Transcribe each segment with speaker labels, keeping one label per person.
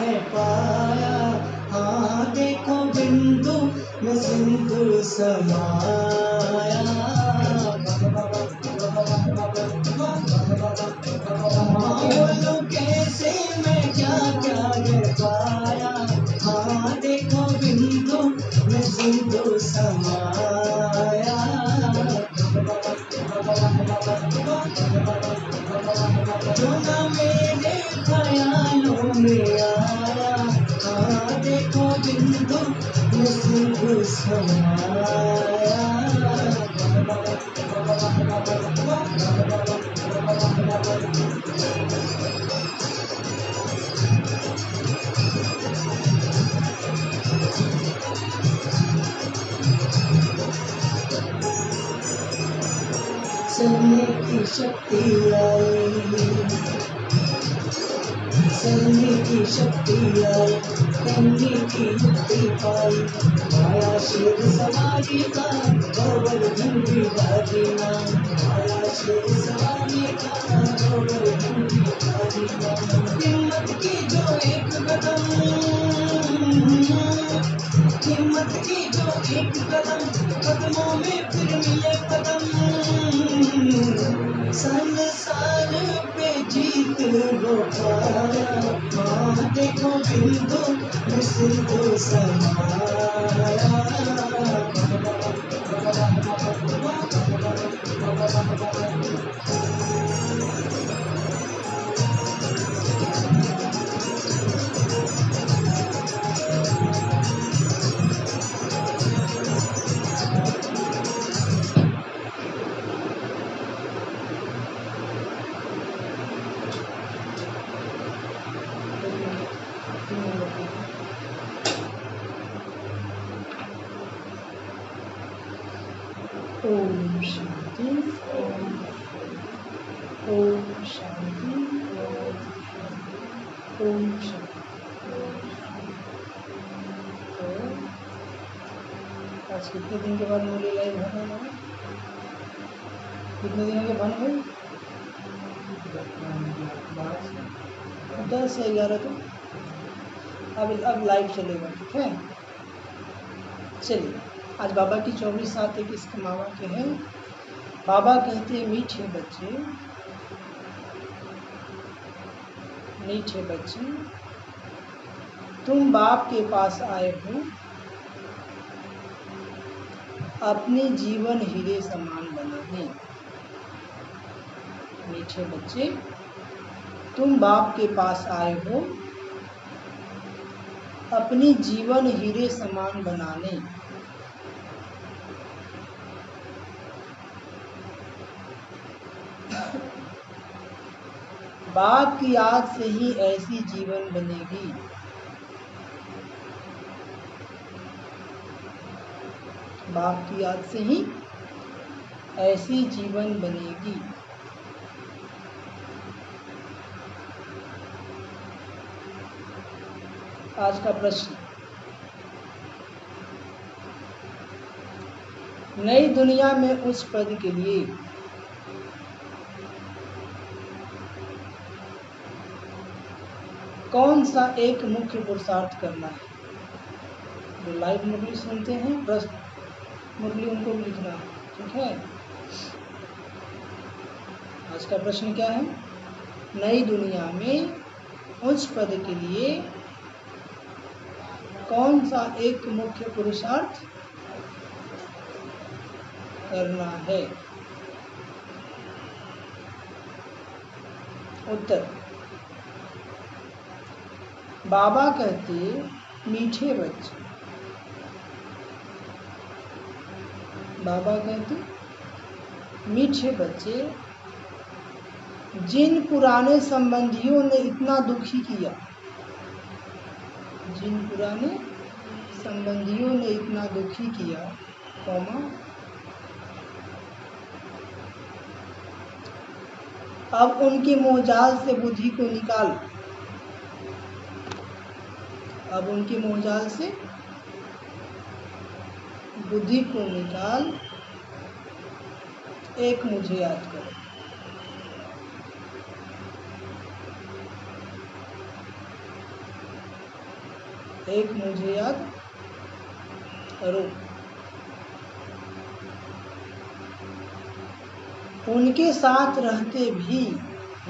Speaker 1: है पाया। हाँ देखो बिंदु में सिंधु समाया। बोलो कैसे मैं क्या क्या कर पाया। हाँ देखो बिंदु में सिंधु समाया। जो ना मेरे ख्यालों में आया। हाँ देखो बिंदु में सिंधु समाया। चलने की शक्ति आई, चलने की शक्ति आई, करने की युक्ति पाई। माया शेर सवारी का गोवर्धन बिहारी नाम। माया शेर सवारी का गोवर्धन बिहारी नाम। हिम्मत की जो एक कदम, हिम्मत की जो एक कदम, कदमों में फिर मिले कदम। संसार पे जीत हो पाया। हाँ देखो बिंदु में सिंधु समाया। ओम शांति, ओम शांति, ओम शांति। तो आज कितने दिन के बाद मुरली लाइव होने लगा? कितने दिनों के बंद हुए? 10 से 11 तो अब लाइव चलेगा। ठीक है, चलिए। आज बाबा की 24/7 मामा के हैं। बाबा कहते मीठे बच्चे, मीठे बच्चे, तुम बाप के पास आए हो अपने जीवन हीरे समान बनाने। मीठे बच्चे, तुम बाप के पास आए हो अपनी जीवन हीरे समान बनाने। बाप की याद से ही ऐसी जीवन बनेगी। बाप की याद से ही ऐसी जीवन बनेगी। आज का प्रश्न, नई दुनिया में उच्च पद के लिए कौन सा एक मुख्य पुरुषार्थ करना है? जो लाइव मुरली सुनते हैं, प्रश्न मुरली उनको भी लिखना है। ठीक है, आज का प्रश्न क्या है? नई दुनिया में उच्च पद के लिए कौन सा एक मुख्य पुरुषार्थ करना है? उत्तर, बाबा कहते मीठे बच्चे, बाबा कहते मीठे बच्चे, जिन पुराने संबंधियों ने इतना दुखी किया, जिन पुराने संबंधियों ने इतना दुखी किया, कौमा, अब उनके मोहजाल से बुद्धि को निकाल। अब उनके मोहजाल से बुद्धि को निकाल, एक मुझे याद करो। एक मुझे याद करो। उनके साथ रहते भी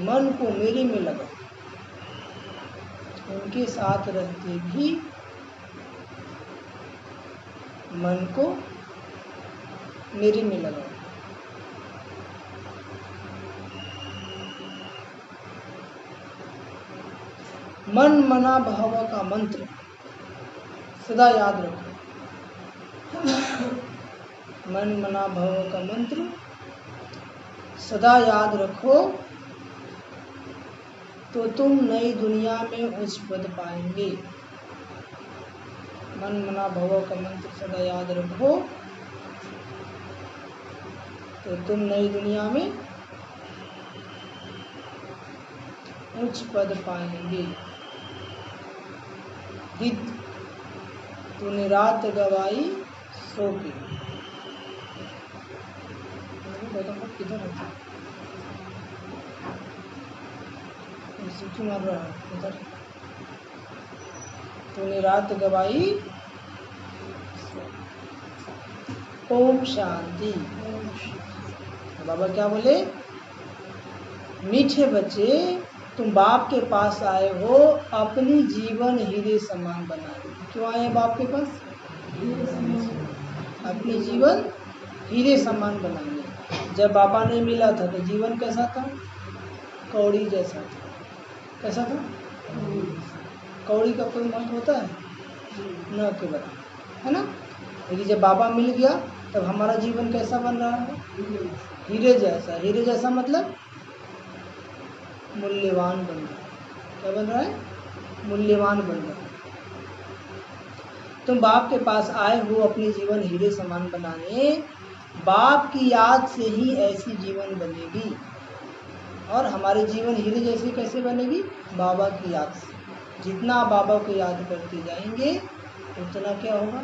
Speaker 1: मन को मेरे में लगाओ। उनके साथ रहते भी मन को मेरे में लगाओ। मन मना भाव का मंत्र सदा याद रखो। मन मना भाव का मंत्र सदा याद रखो, तो तुम नई दुनिया में उच्च पद पाएंगे। मन मना भाव का मंत्र सदा याद रखो, तो तुम नई दुनिया में उच्च पद पाएंगे। गीत तूने रात गवाई सो के। किधर है? सीटी मार रहा है इधर। तूने रात गवाई। ओम शांति। बाबा क्या बोले? मीठे बच्चे, तुम बाप के पास आए हो अपनी जीवन हीरे समान बनाने। क्यों आए बाप के पास? अपनी जीवन हीरे समान बनाने। जब बाबा नहीं मिला था तो जीवन कैसा था? कौड़ी जैसा था। कैसा था? कौड़ी का कोई महत्व होता है? न के बराबर, है ना? लेकिन जब बाबा मिल गया तब हमारा जीवन कैसा बन रहा है? हीरे जैसा। हीरे जैसा मतलब मूल्यवान बन रहा है। क्या बन रहा है? मूल्यवान बन रहा है। तुम बाप के पास आए हो अपने जीवन हीरे समान बनाने। बाप की याद से ही ऐसी जीवन बनेगी। और हमारे जीवन हीरे जैसी कैसे बनेगी? बाबा की याद से। जितना बाबा को याद करते जाएंगे उतना क्या होगा?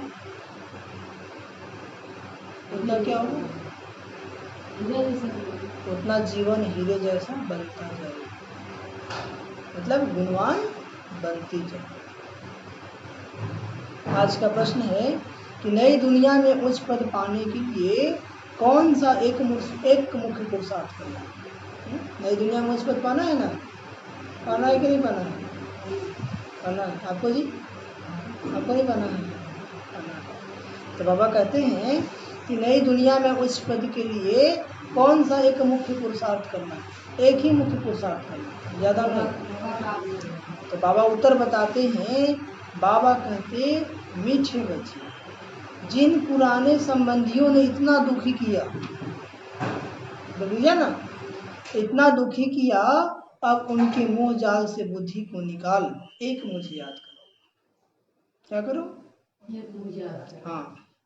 Speaker 1: उतना क्या होगा? उतना जीवन हीरे जैसा बनता जाएगा। मतलब गुणवान बनती जाए। आज का प्रश्न है कि नई दुनिया में उच्च पद पाने के लिए कौन सा एक मुख्य पुरुषार्थ करना है? नई दुनिया में उच्च पद पाना है ना? पाना है कि नहीं पाना है? पाना है। आपको जी? आपको नहीं पाना है? पाना है। तो बाबा कहते हैं कि नई दुनिया में उच्च पद के लिए कौन सा एक मुख्य पुरुषार्थ करना है? एक ही मुख्य पुरुषार्थ करना, ज़्यादा नहीं। तो बाबा उत्तर बताते हैं। बाबा कहते, मीठे बच्चे, जिन पुराने संबंधियों ने इतना दुखी किया, बोलिए ना, इतना दुखी किया, अब उनके मोह जाल से बुद्धि को निकाल एक मुझे याद करो। क्या करो? हाँ,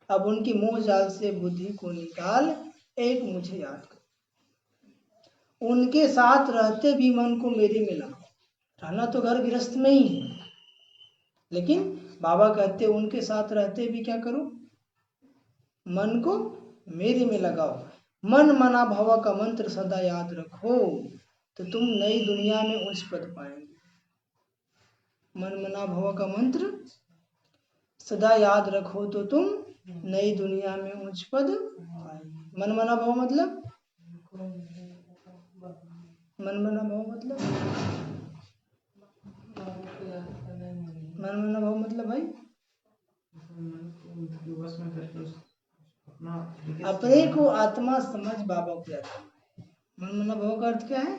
Speaker 1: अब उनकी मोह जाल से बुद्धि को निकाल एक मुझे याद करो। उनके साथ रहते भी मन को मेरे में लगाओ। रहना तो घर गृहस्थ में ही है, लेकिन बाबा कहते उनके साथ रहते भी क्या करो? मन को मेरे में लगाओ। मन मना भव का मंत्र सदा याद रखो, तो तुम नई दुनिया में उच्च पद पाएंगे। मन मना भव का मंत्र सदा याद रखो, तो तुम नई दुनिया में उच्च पद पाएंगे। मन मना भव मतलब? मन मना भव मतलब? मन मना भव मतलब भाई अपने को आत्मा समझ बाबा को याद करना। मन मना भव का अर्थ क्या है?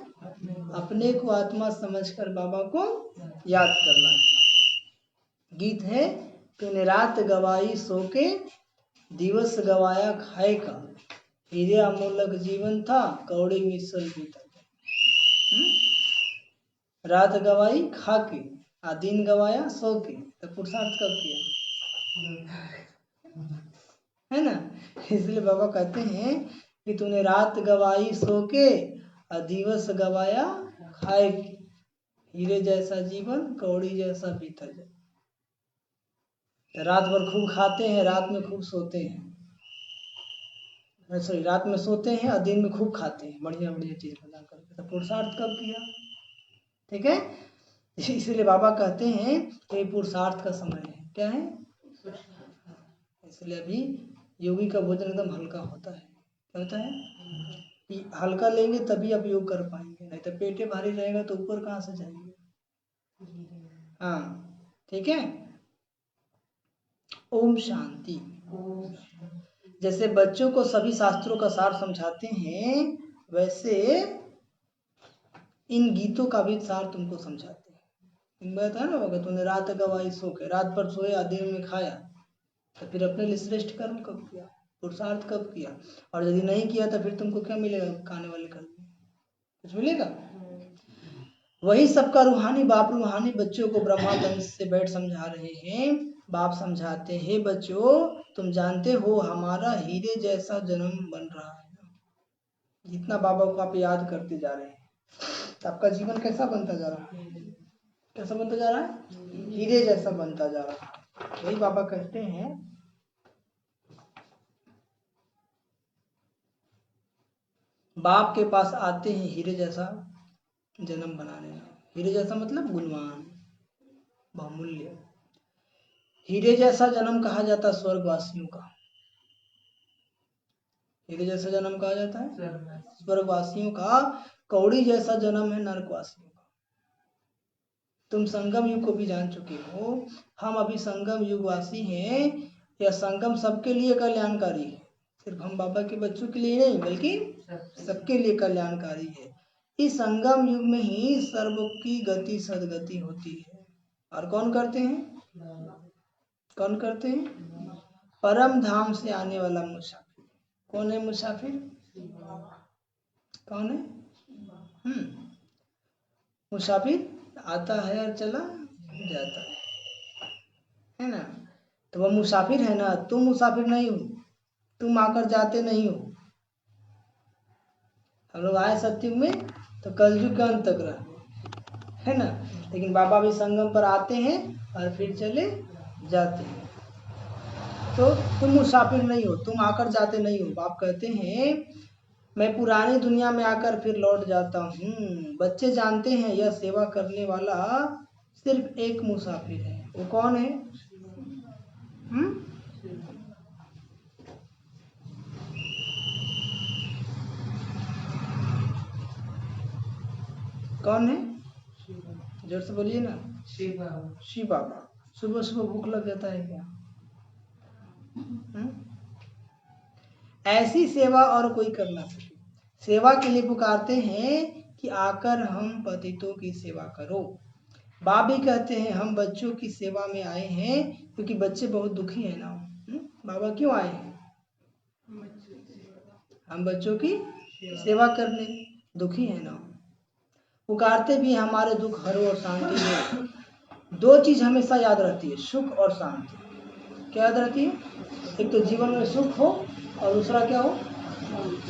Speaker 1: अपने को आत्मा समझकर बाबा को याद करना है। गीत है, तूने रात गवाई सो के, दिवस गवाया खाए का, हीरे अमूलक जीवन था, कौड़ी मिसल बीता। रात गवाई खा के, दिन गवाया सो के, तो पुरुषार्थ कब किया? है ना? इसलिए बाबा कहते हैं कि तूने रात गवाई सो के, दिवस गवाया खाए के, हीरे जैसा जीवन कौड़ी जैसा बीता जाए। रात भर खूब खाते हैं, रात में खूब सोते हैं। सॉरी, रात में सोते हैं और दिन में खूब खाते हैं बढ़िया बढ़िया चीज बना करके, तो पुरुषार्थ कब किया? ठीक है? इसलिए बाबा कहते हैं कि पुरुषार्थ का समय है।
Speaker 2: क्या है? इसलिए अभी योगी का भोजन एकदम हल्का होता है। क्या होता है कि हल्का लेंगे तभी आप योग कर पाएंगे, नहीं तो पेटे भारी रहेगा तो ऊपर कहाँ से जाएंगे। हाँ ठीक है। ओम शांति। जैसे बच्चों को सभी शास्त्रों का सार समझाते हैं, वैसे इन गीतों का भी सार तुमको समझाते हैं। बताया ना होगा, तुमने रात गवाई सो के, रात भर सोया दिन में खाया, तो फिर अपने लिए श्रेष्ठ कर्म कब किया, पुरुषार्थ कब किया? और यदि नहीं किया तो फिर तुमको क्या मिलेगा खाने वाले कर्म में? कुछ मिलेगा? वही सबका रूहानी बाप रूहानी बच्चों को ब्रह्मातंत्र से बैठ समझा रहे हैं। बाप समझाते हैं, बच्चों तुम जानते हो हमारा हीरे जैसा जन्म बन रहा है। जितना बाबा को आप याद करते जा रहे हैं तो आपका जीवन कैसा बनता जा रहा है? कैसा बनता जा रहा है? हीरे जैसा बनता जा रहा है। वही बाबा कहते हैं, बाप के पास आते हैं हीरे जैसा जन्म बनाने। हीरे जैसा मतलब गुणवान, बहुमूल्य। हीरे जैसा जन्म कहा जाता है स्वर्गवासियों का। हीरे जैसा जन्म कहा जाता है स्वर्गवासियों का। कौड़ी जैसा जन्म है नरकवासियों का। तुम संगम युग को भी जान चुके हो, हम अभी संगम युगवासी हैं। यह संगम सबके लिए कल्याणकारी है, सिर्फ हम बाबा के बच्चों के लिए नहीं बल्कि सबके लिए कल्याणकारी है। इस संगम युग में ही सर्व की गति सदगति होती है। और कौन करते हैं? कौन करते हैं? परम धाम से आने वाला मुसाफिर। कौन है मुसाफिर? कौन है? मुसाफिर आता है और चला जाता है ना? तो वह मुसाफिर है ना, तुम मुसाफिर नहीं हो, तुम आकर जाते नहीं हो। हम लोग आए सत्युग में तो कलयुग के अंत तक रहे, है ना? लेकिन बाबा भी संगम पर आते हैं और फिर चले जाते हैं। तो तुम मुसाफिर नहीं हो, तुम आकर जाते नहीं हो। बाप कहते हैं मैं पुरानी दुनिया में आकर फिर लौट जाता हूँ। बच्चे जानते हैं यह सेवा करने वाला सिर्फ एक मुसाफिर है। वो कौन है? कौन है? जोर से बोलिए ना। शिव बाबा। सुबह सुबह भूख लग जाता है क्या? ऐसी सेवा और कोई कर ना सके। सेवा के लिए पुकारते हैं कि आकर हम पतितों की सेवा करो। बाप भी कहते हैं हम बच्चों की सेवा में आए हैं, क्योंकि बच्चे बहुत दुखी हैं ना। बाबा क्यों आए हैं? हम बच्चों की सेवा करने, दुखी है ना। पुकारते भी हमारे दुख हरो और शांति दो। दो चीज हमेशा याद रहती है, सुख और शांति। क्या याद रहती है? एक तो जीवन में सुख हो और दूसरा क्या हो?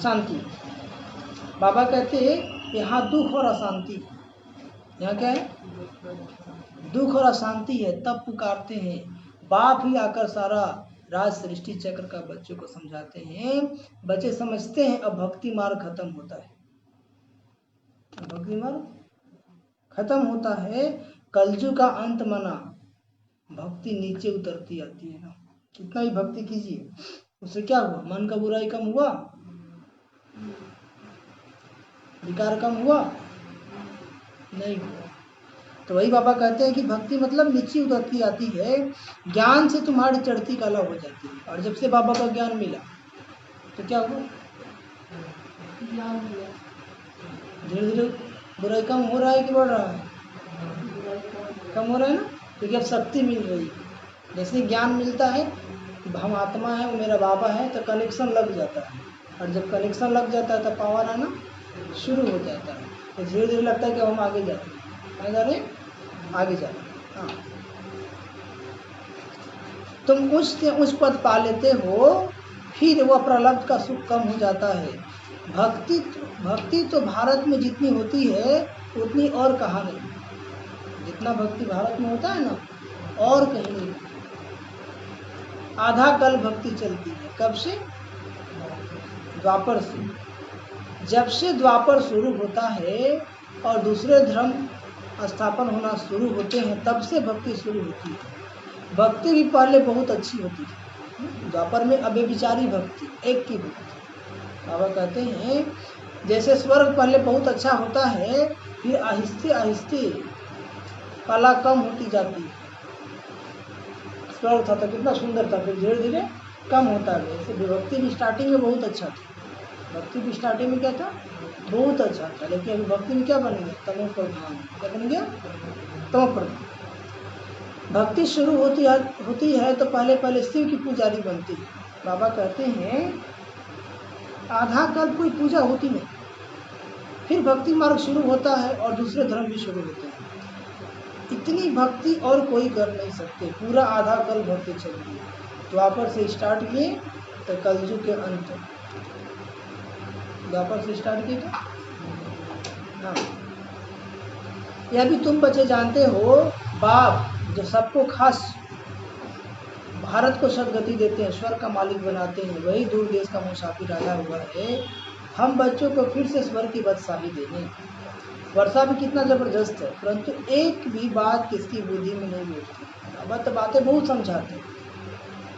Speaker 2: शांति। बाबा कहते हैं यहाँ दुख और अशांति, यहाँ क्या है? दुख और अशांति है, तब पुकारते हैं। बाप ही आकर सारा राज सृष्टि चक्र का बच्चों को समझाते हैं। बच्चे समझते हैं अब भक्ति मार्ग खत्म होता है। भक्ति मार्ग खत्म होता है, कलयुग का अंत मना, भक्ति नीचे उतरती आती है ना। कितना ही भक्ति कीजिए, उससे क्या हुआ? मन का बुराई कम हुआ? विकार कम हुआ? नहीं हुआ। तो वही बाबा कहते हैं कि भक्ति मतलब नीचे उतरती आती है, ज्ञान से तुम्हारी चढ़ती कला हो जाती है। और जब से बाबा का ज्ञान मिला तो क्या हुआ? धीरे धीरे बुराई कम हो रहा है कि बढ़ रहा है? कम हो रहा है ना, क्योंकि अब शक्ति मिल रही है। जैसे ज्ञान मिलता है, हम आत्मा है, वो मेरा बाबा है, तो कनेक्शन लग जाता है। और जब कनेक्शन लग जाता है तो पावर आना शुरू हो जाता है। तो धीरे धीरे लगता है कि हम आगे जाते हैं, आगे जा रहे हैं। हाँ, तुम उस पद पा लेते हो, फिर वह प्रलब्ध का सुख कम हो जाता है। भक्ति तो भारत में जितनी होती है उतनी और कहाँ नहीं। जितना भक्ति भारत में होता है ना, और कहीं नहीं। आधा कल भक्ति चलती है, कब से? द्वापर से। जब से द्वापर शुरू होता है और दूसरे धर्म स्थापन होना शुरू होते हैं, तब से भक्ति शुरू होती है। भक्ति भी पहले बहुत अच्छी होती थी, द्वापर में अव्यभिचारी भक्ति, एक की भक्ति। बाबा कहते हैं जैसे स्वर्ग पहले बहुत अच्छा होता है, फिर आहिस्ते आहिस्ते कला कम होती जाती है। स्वर्ग था तो कितना सुंदर था, फिर धीरे धीरे कम होता गया। जैसे भक्ति भी स्टार्टिंग में बहुत अच्छा था, भक्ति भी स्टार्टिंग में क्या था, बहुत अच्छा था, लेकिन अभी भक्ति में क्या बन गया, तमो प्रधान। क्या बन गया, तमो प्रधान। भक्ति शुरू होती है तो पहले पहले शिव की पुजारी बनती है। बाबा कहते हैं आधा कल्प कोई पूजा होती नहीं, फिर भक्ति मार्ग शुरू होता है और दूसरे धर्म भी शुरू होते हैं। इतनी भक्ति और कोई कर नहीं सकते, पूरा आधा कल्प भक्ति चल रही है। द्वापर से स्टार्ट किए तो कलयुग के अंत, द्वापर से स्टार्ट किए तो हाँ। यह भी तुम बच्चे जानते हो, बाप जो सबको खास भारत को सदगति देते हैं, स्वर्ग का मालिक बनाते हैं, वही दूर देश का मुसाफिर आया हुआ है हम बच्चों को फिर से स्वर्ग की बदशाही देने। वर्षा भी कितना जबरदस्त है, परंतु एक भी बात किसकी बुद्धि में नहीं बैठती। अब तो बातें बहुत समझाते हैं,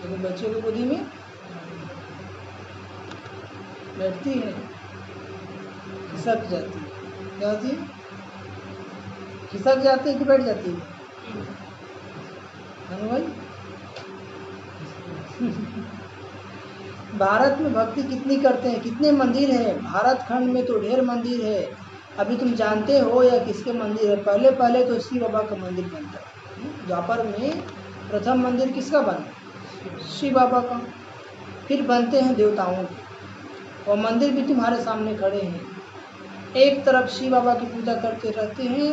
Speaker 2: लेकिन बच्चों की बुद्धि में बैठती है, खिसक जाती है। क्या होती है, खिसक जाती है कि बैठ जाती है भाई। भारत में भक्ति कितनी करते हैं, कितने मंदिर हैं, भारत खंड में तो ढेर मंदिर है। अभी तुम जानते हो या किसके मंदिर है, पहले पहले तो शिव बाबा का मंदिर बनता है। द्वापर में प्रथम मंदिर किसका बना, शिव बाबा का, फिर बनते हैं देवताओं के, और मंदिर भी तुम्हारे सामने खड़े हैं। एक तरफ शिव बाबा की पूजा करते रहते हैं,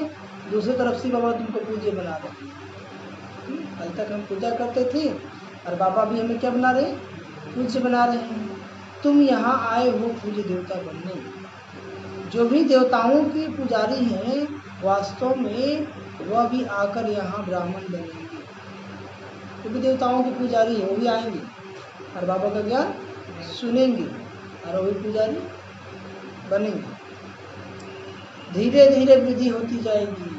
Speaker 2: दूसरी तरफ शिव बाबा तुमको पूज्य बना रहे हैं। कल तक हम पूजा करते थे और बाबा भी हमें क्या बना रहे, पूज्य बना रहे हैं। तुम यहाँ आए हो पूज्य देवता बनने। जो भी देवताओं के पुजारी हैं वास्तव में वह भी आकर यहाँ ब्राह्मण बनेंगे। जो भी देवताओं के पुजारी हैं वो भी आएंगे और बाबा का ज्ञान सुनेंगे और वो भी पुजारी बनेंगे। धीरे धीरे वृद्धि होती जाएगी।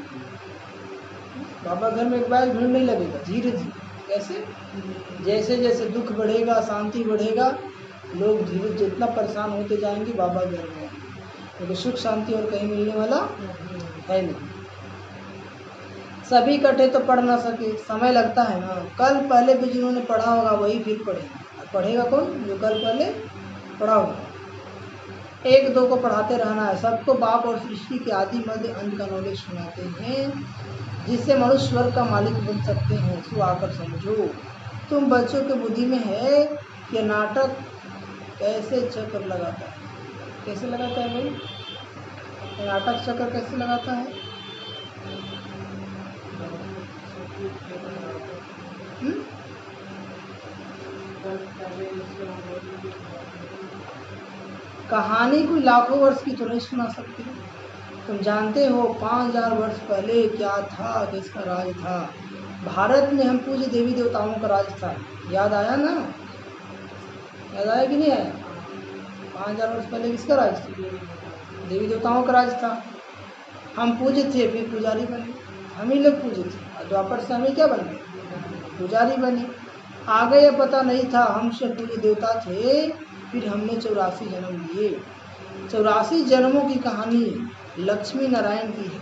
Speaker 2: बाबा घर में एक बार भीड़ नहीं लगेगा, धीरे धीरे। कैसे, जैसे जैसे दुख बढ़ेगा, शांति बढ़ेगा, लोग धीरे जितना परेशान होते जाएंगे बाबा घर में, क्योंकि सुख शांति और कहीं मिलने वाला है नहीं। सभी इकट्ठे तो पढ़ ना सके, समय लगता है ना। कल पहले भी जिन्होंने पढ़ा होगा वही फिर पढ़ेगा। पढ़ेगा कौन, जो कल पहले पढ़ा होगा। एक दो को पढ़ाते रहना है। सबको बाप और सृष्टि के आदि मध्य अंत का नॉलेज सुनाते हैं, जिससे मनुष्य स्वर्ग का मालिक बन सकते हैं। सो आकर समझो। तुम बच्चों के बुद्धि में है कि नाटक कैसे चक्कर लगाता है। कैसे लगाता है भाई, नाटक चक्कर कैसे लगाता है? कहानी कोई लाखों वर्ष की तो नहीं सुना सकती। तुम जानते हो 5000 वर्ष पहले क्या था, किसका राज था। भारत में हम पूज्य देवी देवताओं का राज था। याद आया ना, याद आया कि नहीं आया? 5000 वर्ष पहले किसका राज था, देवी देवताओं का राज था। हम पूज्य थे, फिर पुजारी बने। हम ही लोग पूज्य थे और द्वापर से हमें क्या बने, पुजारी बने। आगे ये पता नहीं था हमसे पूज्य देवता थे, फिर हमने 84 जन्म लिए। 84 जन्मों की कहानी लक्ष्मी नारायण की है।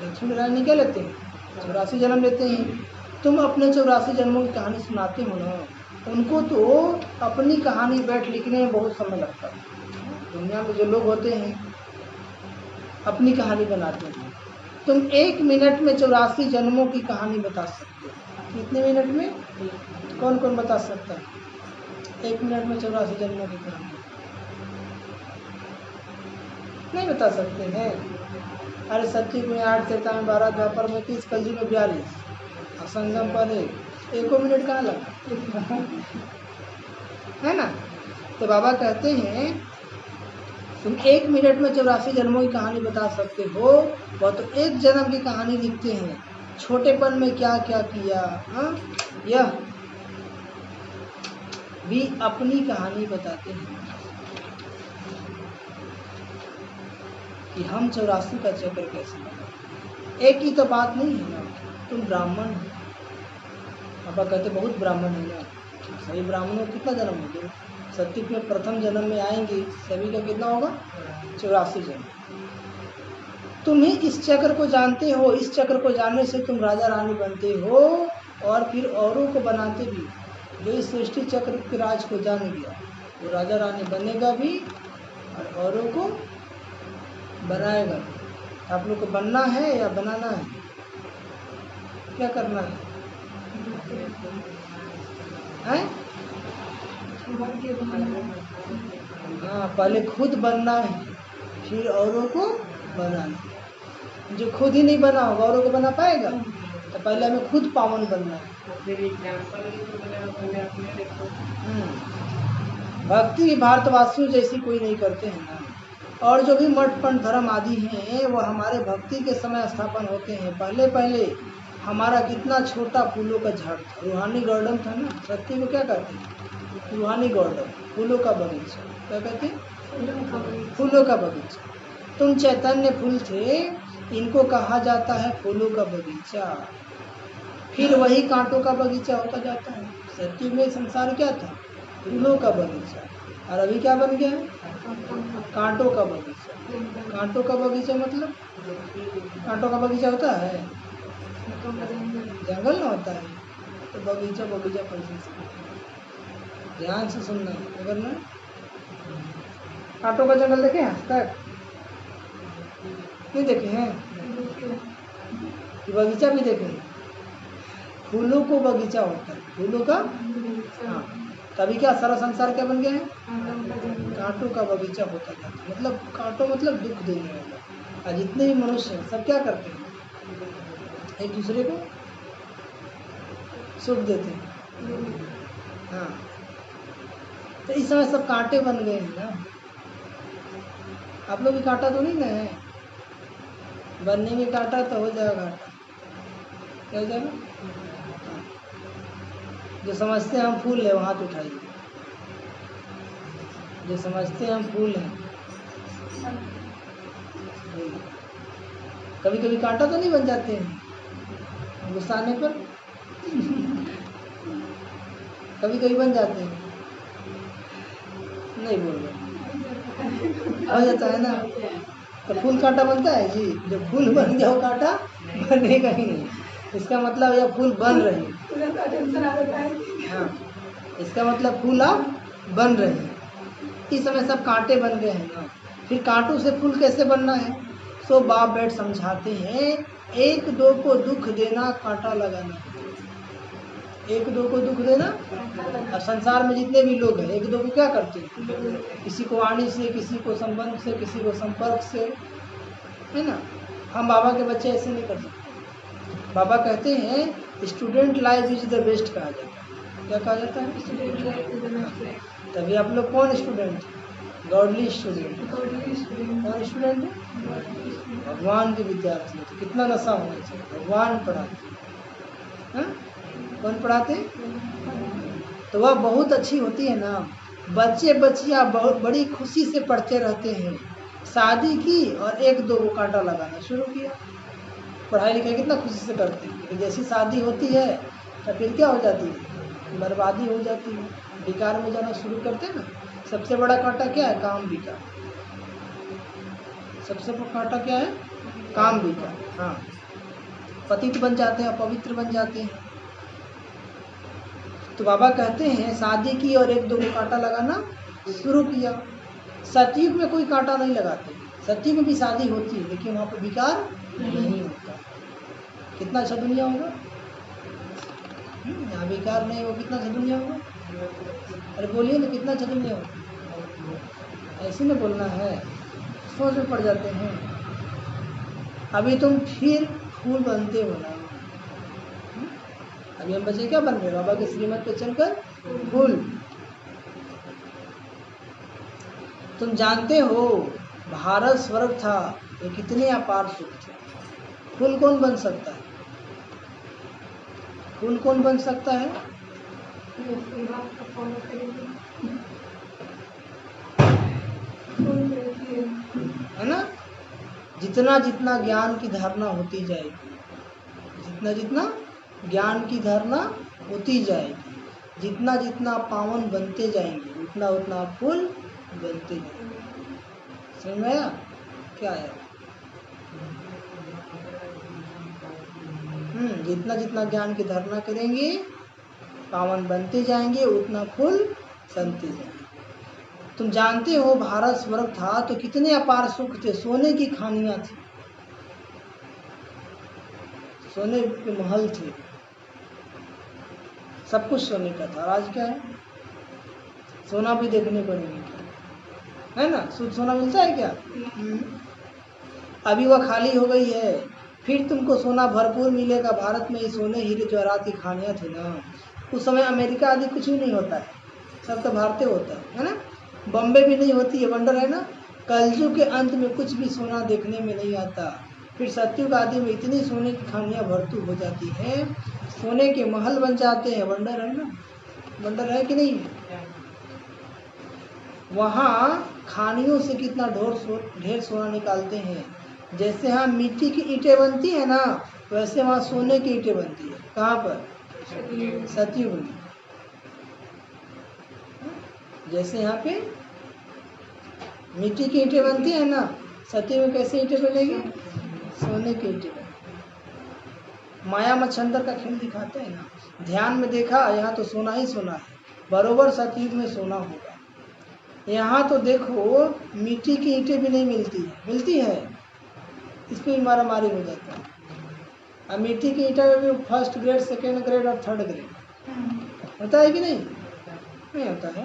Speaker 2: लक्ष्मी नारायण ने क्या लेते हैं, 84 जन्म लेते हैं। तुम अपने 84 जन्मों की कहानी सुनाते हो ना, उनको तो अपनी कहानी बैठ लिखने में बहुत समय लगता है। दुनिया में जो लोग होते हैं अपनी कहानी बनाते हैं। तुम 1 मिनट में 84 जन्मों की कहानी बता सकते हो। कितने मिनट में, कौन कौन बता सकता है 1 मिनट में 84 जन्मों की कहानी? नहीं बता सकते हैं। अरे सत्य में 8, त्रेता में 12, द्वापर में 30, कलयुग में 42, असंगम पर 1 मिनट कहाँ लगा है ना। तो बाबा कहते हैं तुम 1 मिनट में 84 जन्मों की कहानी बता सकते हो, वह तो 1 जन्म की कहानी लिखते हैं। छोटेपन में क्या क्या किया, यह भी अपनी कहानी बताते हैं कि हम 84 का चक्र कैसे लगा। एक ही तो बात नहीं है ना, तुम ब्राह्मण हो। पापा कहते बहुत ब्राह्मण है ना, सभी ब्राह्मणों को कितना जन्म हो गया? सत्युग में प्रथम जन्म में आएंगे सभी का कितना होगा? 84 जन्म। तुम ही इस चक्र को जानते हो, इस चक्र को जानने से तुम राजा रानी बनते हो और फिर औरों को बनाते भी। जो इस सृष्टि चक्र के राज को जान गया वो राजा रानी बनेगा भी और औरों को बनाएगा भी। आप लोग को बनना है या बनाना है? क्या करना है? हैं? हाँ, पहले खुद बनना है फिर औरों को बनाना। जो खुद ही नहीं बना होगा औरों को बना पाएगा? तो पहले हमें खुद पावन बनना है। भक्ति भारतवासियों जैसी कोई नहीं करते हैं ना। और जो भी मठ पंथ धर्म आदि हैं वो हमारे भक्ति के समय स्थापन होते हैं। पहले पहले हमारा कितना छोटा फूलों का झाड़ था, रूहानी गार्डन था ना। सत्य को क्या कहते हैं? रूहानी गार्डन, फूलों का बगीचा। क्या कहते हैं? फूलों का बगीचा। तुम चैतन्य फूल थे, इनको कहा जाता है फूलों का बगीचा। फिर वही कांटों का बगीचा होता जाता है। सत्य में संसार क्या था? फूलों का बगीचा। और अभी क्या बन गया है? कांटों का बगीचा। कांटों का बगीचा मतलब कांटों का बगीचा होता है? जंगल ना होता है तो बगीचा बगीचा कैसे से? ध्यान से सुनना अगर ना। कांटों का जंगल देखे आज तक? नहीं देखे हैं? कि बगीचा भी देखे? फूलों को बगीचा होता है, फूलों का। हाँ, तभी क्या सारा संसार क्या बन गया है? कांटों का बगीचा होता जाता है। मतलब कांटों मतलब दुख देने वाला। और जितने भी मनुष्य हैं सब क्या करते हैं? एक दूसरे को सुख देते हैं। हाँ, तो इस समय सब कांटे बन गए हैं ना। आप लोग भी कांटा तो नहीं ना है? बनने में कांटा तो हो जाएगा कांटा। क्या हो जाएगा? हाँ। जो समझते हैं हम फूल है वो हाथ उठाइए। जो समझते हैं हम फूल हैं। कभी कभी कांटा तो नहीं बन जाते हैं गुस्सा आने पर? कभी कभी बन जाते हैं? नहीं बोल रहे, हो जाता है ना। तो फूल कांटा बनता है जी? जब फूल बन गया वो कांटा बनेगा ही नहीं। इसका मतलब यह फूल बन रही है। हाँ, इसका मतलब फूल अब बन रहे हैं। इस समय सब कांटे बन गए हैं ना। फिर कांटों से फूल कैसे बनना है? सो बाप बैठ समझाते हैं, एक दो को दुख देना कांटा लगाना। एक दो को दुख देना। और संसार में जितने भी लोग हैं एक दो को क्या करते हैं? किसी को वाणी से, किसी को संबंध से, किसी को संपर्क से, है ना। हम बाबा के बच्चे ऐसे नहीं कर सकते। बाबा कहते हैं student life is the best कहा जाता है। क्या कहा जाता है? तभी आप लोग कौन स्टूडेंट? Godly student. कौन स्टूडेंट है? भगवान के विद्यार्थी। तो कितना नशा होना चाहिए? भगवान पढ़ाते हैं। कौन पढ़ाते? तो वह बहुत अच्छी होती है ना। बच्चे बच्चियाँ बहुत बड़ी खुशी से पढ़ते रहते हैं। शादी की और एक दो को कांटा लगाना शुरू किया। पढ़ाई लिखाई कितना खुशी से करते हैं। जैसी शादी होती है तो फिर क्या हो जाती है? बर्बादी हो जाती है, बेकार में जाना शुरू करते हैं ना। सबसे बड़ा कांटा क्या है? काम विकार। सबसे बड़ा कांटा क्या है? काम विकार। हाँ, पतित बन जाते हैं, अपवित्र बन जाते हैं। तो बाबा कहते हैं शादी की और एक दो को कांटा लगाना शुरू किया। सतयुग में कोई कांटा नहीं लगाते। सतयुग में भी शादी होती है लेकिन वहाँ पर विकार नहीं होता। कितना अच्छा दुनिया होगा। यहाँ विकार नहीं हो, कितना अच्छा दुनिया होगा। अरे बोलिए ना, कितना अच्छा दुनिया होगा। ऐसे में बोलना है, सोच में पड़ जाते हैं। अभी तुम फिर फूल बनते हो ना। अभी हम बच्चे क्या बन रहे? बाबा के श्रीमत पे चलकर फूल। तुम जानते हो भारत स्वर्ग था, ये कितने अपार सुख थे। फूल कौन बन सकता है? फूल कौन बन सकता है? है ना। जितना जितना ज्ञान की धारणा होती जाएगी, जितना जितना ज्ञान की धारणा होती जाएगी, जितना जितना पावन बनते जाएंगे, उतना उतना फूल बनते जाएंगे। समझ में आया क्या है? जितना जितना ज्ञान की धारणा करेंगे, पावन बनते जाएंगे, उतना फूल बनते जाएंगे। तुम जानते हो भारत स्वर्ग था तो कितने अपार सुख थे, सोने की खानियां थी, सोने के महल थे, सब कुछ सोने का था। और आज क्या है? सोना भी देखने को नहीं मिलता है ना। शुद्ध सोना मिलता है क्या? अभी वह खाली हो गई है, फिर तुमको सोना भरपूर मिलेगा। भारत में ये सोने हीरे जवाहरात की खानियां थी ना, उस समय अमेरिका आदि कुछ भी नहीं होता है, सब तो भारतीय होता है ना। बॉम्बे भी नहीं होती है, वंडर है ना। कलयुग के अंत में कुछ भी सोना देखने में नहीं आता, फिर सतयुग आदि में इतनी सोने की खानियां भरपूर हो जाती है, सोने के महल बन जाते हैं। वंडर है ना, वंडर है कि नहीं? वहाँ खानियों से कितना ढेर सोना निकालते हैं। जैसे यहाँ मिट्टी की ईंटें बनती है ना, वैसे वहाँ सोने की ईंटें बनती है। कहाँ पर? सतयुग में। जैसे यहाँ पे मिट्टी की ईंटें बनती है ना, सतयुग में कैसे ईंटें बनेगी? सोने की ईंटें बनेगी। माया मच्छंदर का खेल दिखाते हैं ना, ध्यान में देखा यहाँ तो सोना ही सोना है, बरोबर सतयुग में सोना होगा। यहाँ तो देखो मिट्टी की ईंटें भी नहीं मिलती है, मिलती है इस पर भी मारा मारी हो जाता है। अब मिट्टी की ईंटा में भी फर्स्ट ग्रेड, सेकेंड ग्रेड और थर्ड ग्रेड होता है कि नहीं? नहीं होता है।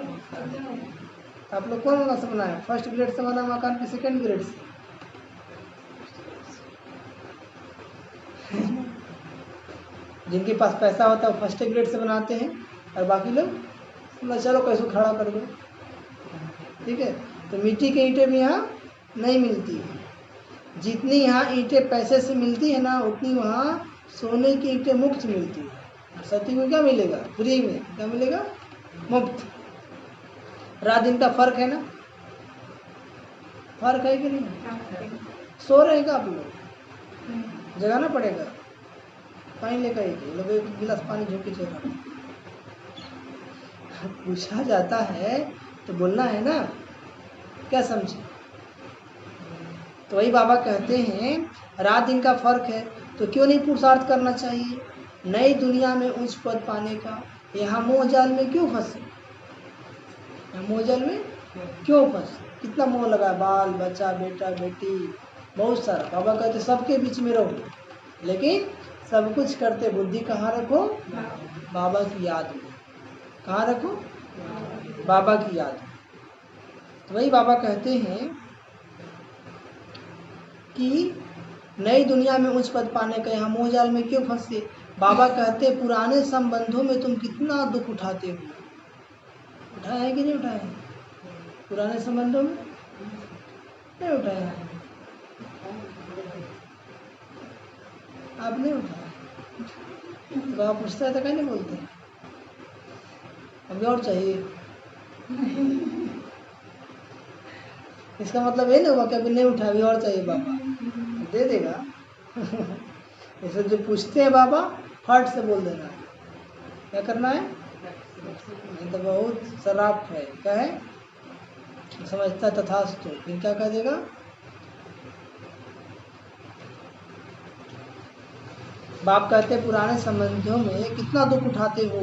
Speaker 2: आप लोग कौन से बनाए? फर्स्ट ग्रेड से बना मकान की सेकेंड ग्रेड से? जिनके पास पैसा होता है वो फर्स्ट ग्रेड से बनाते हैं, और बाकी लोग चलो कैसे खड़ा कर दो, ठीक है। तो मिट्टी की ईंटें भी यहाँ नहीं मिलती है। जितनी यहाँ ईंटें पैसे से मिलती है ना, उतनी वहाँ सोने की ईंटें मुफ्त मिलती है। सतयुग में क्या मिलेगा? फ्री में। क्या मिलेगा? मुफ्त। रात दिन का फर्क है ना, फर्क है कि नहीं? सो रहेगा आप लोग, जगाना पड़ेगा। पानी लेकर लोग एक गिलास पानी झोंके चला। पूछा जाता है तो बोलना है ना, क्या समझे? तो वही बाबा कहते हैं रात दिन का फर्क है, तो क्यों नहीं पुरुषार्थ करना चाहिए नई दुनिया में उच्च पद पाने का? यहाँ मोह जाल में क्यों फंसे? मोह जाल में क्यों फंसे? कितना मोह लगा, बाल बच्चा, बेटा बेटी, बहुत सारा। बाबा कहते सबके बीच में रहो, लेकिन सब कुछ करते बुद्धि कहाँ रखो? बाबा की याद में। कहाँ रखो? बाबा की याद में। तो वही बाबा कहते हैं कि नई दुनिया में उच्च पद पाने का यहाँ मोह जाल में क्यों फंसे? बाबा कहते पुराने संबंधों में तुम कितना दुख उठाते हो। उठाया है कि नहीं उठाया है? पुराने संबंधों में नहीं उठाया है? आप नहीं उठाया तो बाबा पूछता है तो क्या नहीं बोलते? अभी और चाहिए? इसका मतलब ये नहीं हुआ कि अभी नहीं उठा, अभी और चाहिए। बाबा दे देगा। ऐसे जो पूछते हैं बाबा फट से बोल देना। क्या करना है? नहीं तो बहुत शराब है। क्या है? समझता तथास्तु, फिर क्या कह देगा? बाप कहते पुराने संबंधों में कितना दुख उठाते हो।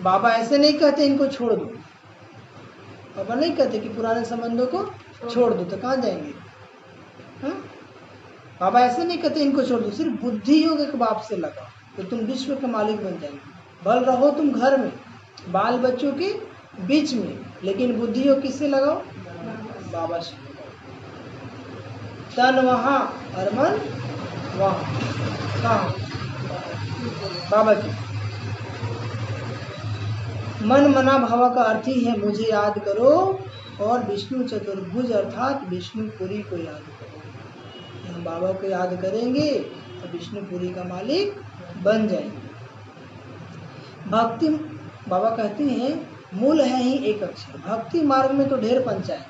Speaker 2: बाबा ऐसे नहीं कहते इनको छोड़ दो। बाबा नहीं कहते कि पुराने संबंधों को छोड़ दो, तो कहाँ जाएंगे? बाबा ऐसे नहीं कहते इनको छोड़ दो, सिर्फ बुद्धि योग एक बाप से लगा तो तुम विश्व के मालिक बन जाएंगे। भल रहो तुम घर में बाल बच्चों के बीच में, लेकिन बुद्धि योग किससे लगाओ? बाबा से। तन वहाँ और मन वहाँ। कहाँ? बाबा की। मन मना भावा का अर्थ ही है मुझे याद करो, और विष्णु चतुर्भुज अर्थात विष्णुपुरी को याद करो। हम बाबा को याद करेंगे तो विष्णुपुरी का मालिक बन जाएंगे। भक्ति, बाबा कहते हैं मूल है ही एक अक्षर। भक्ति मार्ग में तो ढेर पंचायत।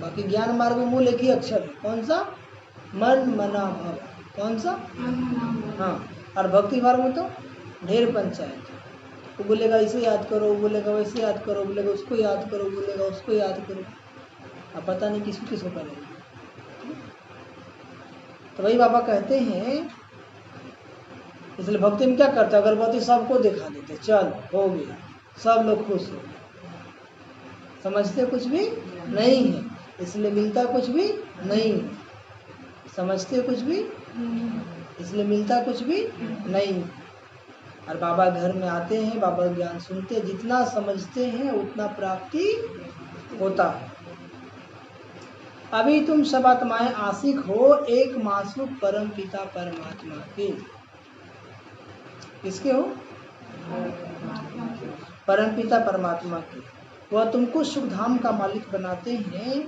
Speaker 2: बाकी ज्ञान मार्ग में मूल एक ही अक्षर है, कौन सा? मन मना भव। कौन सा? हाँ। और भक्ति मार्ग में तो ढेर पंचायत। वो बोलेगा इसे याद करो, वो बोलेगा वैसे याद करो, बोलेगा उसको याद करो, बोलेगा उसको याद करो। अब पता नहीं किसको किसको करेगा। तो वही बाबा कहते हैं, इसलिए भक्ति में क्या करते, अगरबत्ती सबको दिखा देते, चल हो गया, सब लोग खुश हो गए। समझते कुछ भी नहीं है, इसलिए मिलता कुछ भी नहीं है। समझते कुछ भी इसलिए मिलता कुछ भी नहीं है। और बाबा घर में आते हैं, बाबा ज्ञान सुनते हैं, जितना समझते हैं उतना प्राप्ति होता है। अभी तुम सब आत्माएं आशिक हो एक मासूक परम पिता परमात्मा के। किसके हो? परम पिता परमात्मा के। वह तुमको सुख धाम का मालिक बनाते हैं।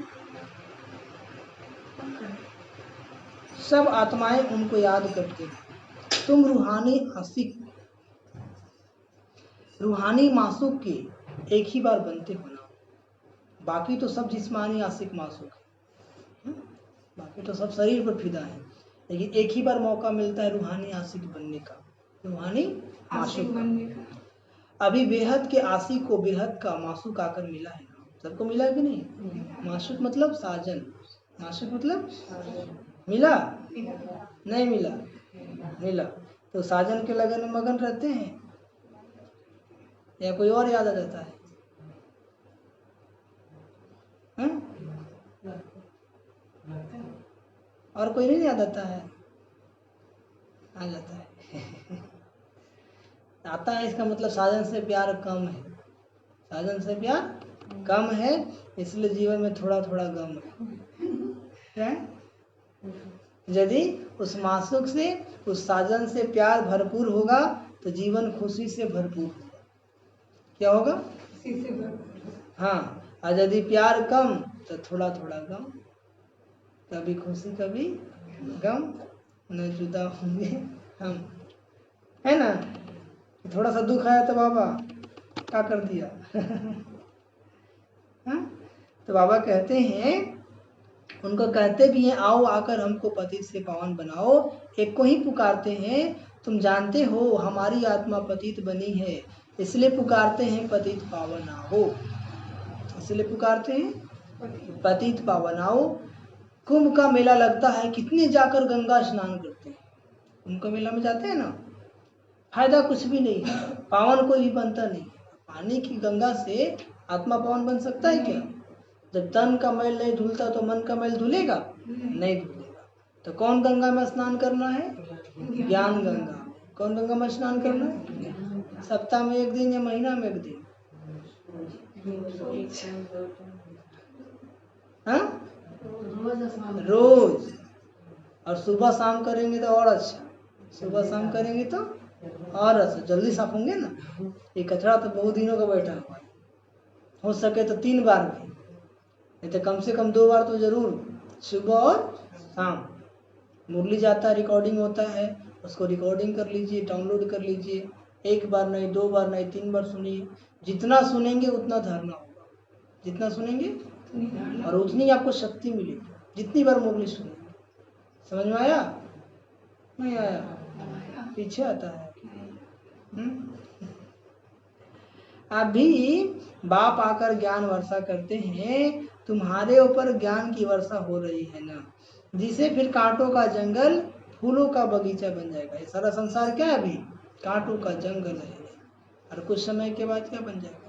Speaker 2: सब आत्माएं उनको याद करते हैं। तुम रूहानी आशिक, रूहानी मासूक के एक ही बार बनते हो ना। बाकी तो सब जिस्मानी आशिक मासूक है, बाकी तो सब शरीर पर फिदा है, लेकिन एक ही बार मौका मिलता है रूहानी आशिक बनने का, रूहानी मासूक बनने का। अभी बेहद के आशिक को बेहद का मासूक आकर मिला है ना। सबको मिला कि नहीं? मासूक मतलब साजन, मासूक मतलब मिला नहीं मिला? मिला। तो साजन के लगन में मगन रहते हैं या कोई और याद आ जाता है? और कोई नहीं याद आता है? आ जाता है। आता है, इसका मतलब साजन से प्यार कम है, साजन से प्यार कम है, इसलिए जीवन में थोड़ा थोड़ा गम है। यदि उस मासूक से, उस साजन से प्यार भरपूर होगा तो जीवन खुशी से भरपूर होगा। क्या होगा? खुशी से भरपूर। हाँ, और यदि प्यार कम तो थोड़ा थोड़ा गम, कभी खुशी कभी गम, न जुदा होंगे हम, है ना? थोड़ा सा दुख आया तो बाबा क्या कर दिया। हाँ? तो बाबा कहते हैं, उनको कहते भी हैं, आओ आकर हमको पतित से पावन बनाओ। एक को ही पुकारते हैं, तुम जानते हो हमारी आत्मा पतित बनी है, इसलिए पुकारते हैं पतित पावन आओ। इसलिए पुकारते हैं पतित पावन आओ। कुंभ का मेला लगता है, कितने जाकर गंगा स्नान करते हैं। कुंभ का मेला में जाते हैं ना, फायदा कुछ भी नहीं है, पावन कोई भी बनता नहीं। पानी की गंगा से आत्मा पावन बन सकता है क्या? जब तन का मैल नहीं धुलता तो मन का मैल धुलेगा? नहीं धुलेगा। तो कौन गंगा में स्नान करना है? ज्ञान गंगा। कौन गंगा में स्नान करना है? सप्ताह में एक दिन या महीना में एक दिन? हाँ, रोज। और सुबह शाम करेंगे तो और अच्छा, सुबह शाम करेंगे तो और अच्छा, जल्दी साफ होंगे ना। ये कचरा तो बहुत दिनों का बैठा हुआ है, हो सके तो 3 बार भी, नहीं तो कम से कम 2 बार तो जरूर, सुबह और शाम। मुरली जाता है, रिकॉर्डिंग होता है, उसको रिकॉर्डिंग कर लीजिए, डाउनलोड कर लीजिए। 1 बार नहीं, 2 बार नहीं, 3 बार सुनिए। जितना सुनेंगे उतना धारणा होगा, जितना सुनेंगे और उतनी आपको शक्ति मिलेगी, जितनी बार मुरली सुनेंगे। समझ में आया? नहीं आया? पीछे आता है। अभी बाप आकर ज्ञान वर्षा करते हैं, तुम्हारे ऊपर ज्ञान की वर्षा हो रही है ना, जिसे फिर कांटों का जंगल फूलों का बगीचा बन जाएगा। ये सारा संसार क्या है? अभी कांटों का जंगल है, और कुछ समय के बाद क्या बन जाएगा?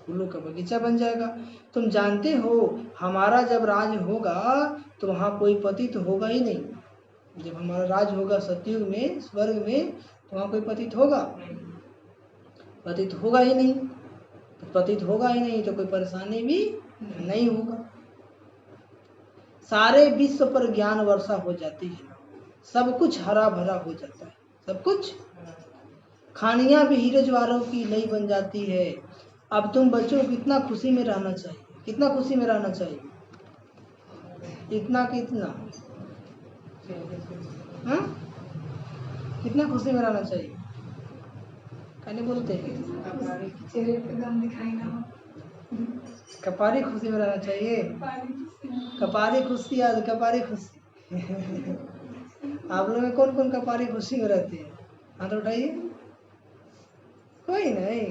Speaker 2: फूलों का बगीचा बन जाएगा। तुम जानते हो हमारा जब राज होगा तो वहाँ कोई पतित होगा ही नहीं। जब हमारा राज होगा सतयुग में, स्वर्ग में, तो वहाँ कोई पतित होगा? पतित होगा ही नहीं। तो पतित होगा ही नहीं तो कोई परेशानी भी नहीं होगा। सारे विश्व पर ज्ञान वर्षा हो जाती है, सब कुछ हरा भरा हो जाता है, सब कुछ। खानियां भी हीरे ज्वारों की नई बन जाती है। अब तुम बच्चों को कितना खुशी में रहना चाहिए, कितना खुशी में रहना चाहिए? इतना कितना? हाँ, कितना खुशी में रहना चाहिए? कहने बोलते हैं चेहरे पे गम दिखाई ना हो। कपारी खुशी में रहना चाहिए। कपारी खुशी या कपारी खुशी आप लोग में कौन कौन कपारी खुशी में रहते हैं? हाथ उठाइए। कोई नहीं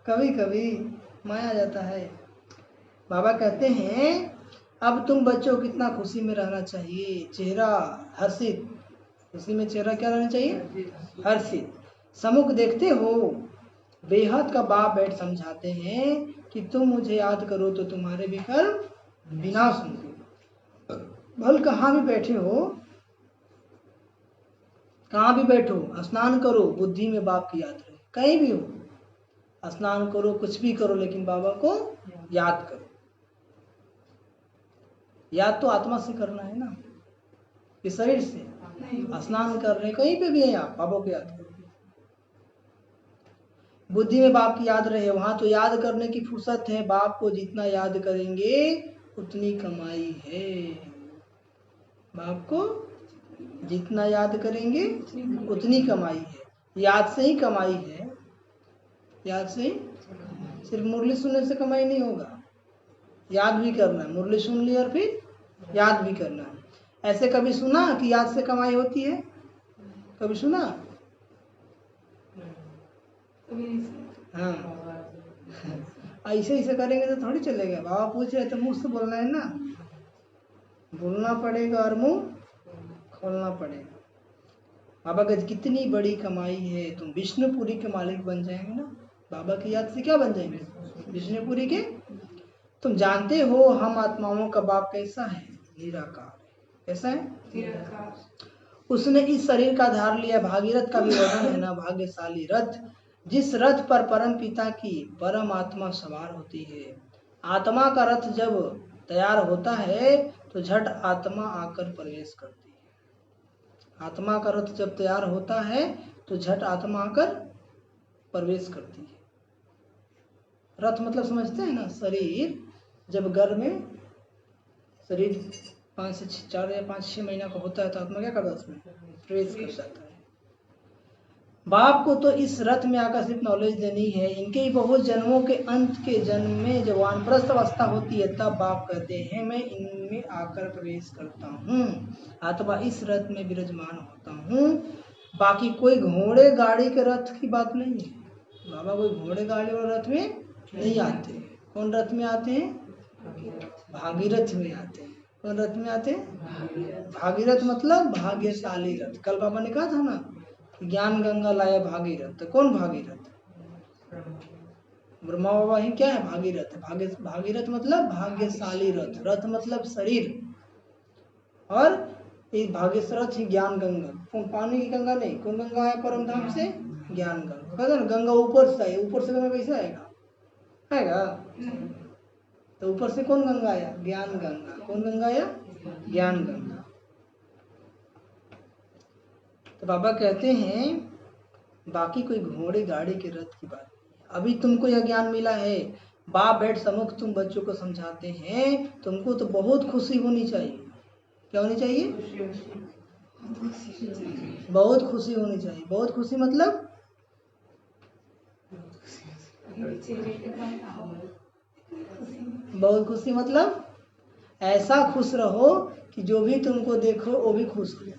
Speaker 2: कभी कभी माया जाता है। बाबा कहते हैं अब तुम बच्चों कितना खुशी में रहना चाहिए, चेहरा हर्षित। खुशी में चेहरा क्या रहना चाहिए? हर्षित। सम्मुख देखते हो बेहद का बाप बैठ समझाते हैं कि तुम मुझे याद करो तो तुम्हारे विकल्प विनाश होंगे। भल कहाँ भी बैठे हो, कहाँ भी बैठो, स्नान करो, बुद्धि में बाप की याद रहे। कहीं भी हो, स्नान करो, कुछ भी करो, लेकिन बाबा को याद करो। याद तो आत्मा से करना है ना, कि शरीर से। स्नान कर रहे कहीं पे भी है आप, बाबा को याद करो। बुद्धि में बाप की याद रहे, वहां तो याद करने की फुर्सत है। बाप को जितना याद करेंगे उतनी कमाई है। बाप को जितना याद करेंगे उतनी कमाई है। याद से ही कमाई है, याद से ही। सिर्फ मुरली सुनने से कमाई नहीं होगा, याद भी करना है। मुरली सुन ली और फिर याद भी करना है। ऐसे कभी सुना कि याद से कमाई होती है? कभी सुना? हाँ ऐसे ऐसे करेंगे तो थोड़ी चलेगा। बाबा पूछ रहे तो मुंह से बोलना है ना, बोलना पड़ेगा और मुंह खोलना पड़ेगा। बाबा का कितनी बड़ी कमाई है, तुम विष्णुपुरी के मालिक बन जाएंगे ना। बाबा की याद से क्या बन जाएंगे? विष्णुपुरी के। तुम जानते हो हम आत्माओं का बाप कैसा है? निराकार। कैसा है? उसने इस शरीर का धार लिया। भागीरथ का भी वर्णन है ना, भाग्यशाली रथ, जिस रथ पर परम पिता की परम आत्मा सवार होती है। आत्मा का रथ जब तैयार होता है तो झट आत्मा आकर प्रवेश करती है। आत्मा का रथ जब तैयार होता है तो झट आत्मा आकर प्रवेश करती है। रथ मतलब समझते हैं ना, शरीर जब गर्भ में, शरीर 5 से 4 या 5-6 महीना का होता है तो आत्मा क्या करता है? उसमें प्रवेश कर जाता है। बाप को तो इस रथ में आकर सिर्फ नॉलेज देनी है। इनके बहुत जन्मों के अंत के जन्म में जब वानप्रस्थ अवस्था होती है तब बाप कहते हैं मैं इनमें आकर प्रवेश करता हूँ अथवा इस रथ में विराजमान होता हूँ। बाकी कोई घोड़े गाड़ी के रथ की बात नहीं है। बाबा कोई घोड़े गाड़ी और रथ में नहीं आते। कौन रथ में आते हैं? भागीरथ में आते हैं। कौन रथ में आते हैं? भागीरथ मतलब भाग्यशाली रथ। कल बाबा ने कहा था ना, ज्ञान गंगा लाया भागीरथ। तो कौन भागीरथ? ब्रह्मा बाबा ही क्या है? भागीरथ। भागीरथ मतलब भाग्यशाली रथ। रथ मतलब शरीर, और इस भाग्यरथ ही ज्ञान गंगा। पानी की गंगा नहीं, कौन गंगा आया परम धाम से? ज्ञान गंगा। कहते ना गंगा ऊपर से आई, ऊपर से गंगा कैसे आएगा? आएगा तो ऊपर से कौन गंगा आया? ज्ञान गंगा। कौन गंगा आया? ज्ञान गंगा। तो बाबा कहते हैं बाकी कोई घोड़े गाड़ी के रथ की बात नहीं। अभी तुमको यह ज्ञान मिला है, बाप बैठ सम्मुख तुम बच्चों को समझाते हैं, तुमको तो बहुत खुशी होनी चाहिए। क्या होनी चाहिए? बहुत खुशी होनी चाहिए। बहुत खुशी मतलब बहुत खुशी मतलब ऐसा खुश रहो कि जो भी तुमको देखो वो भी खुश हो जाए।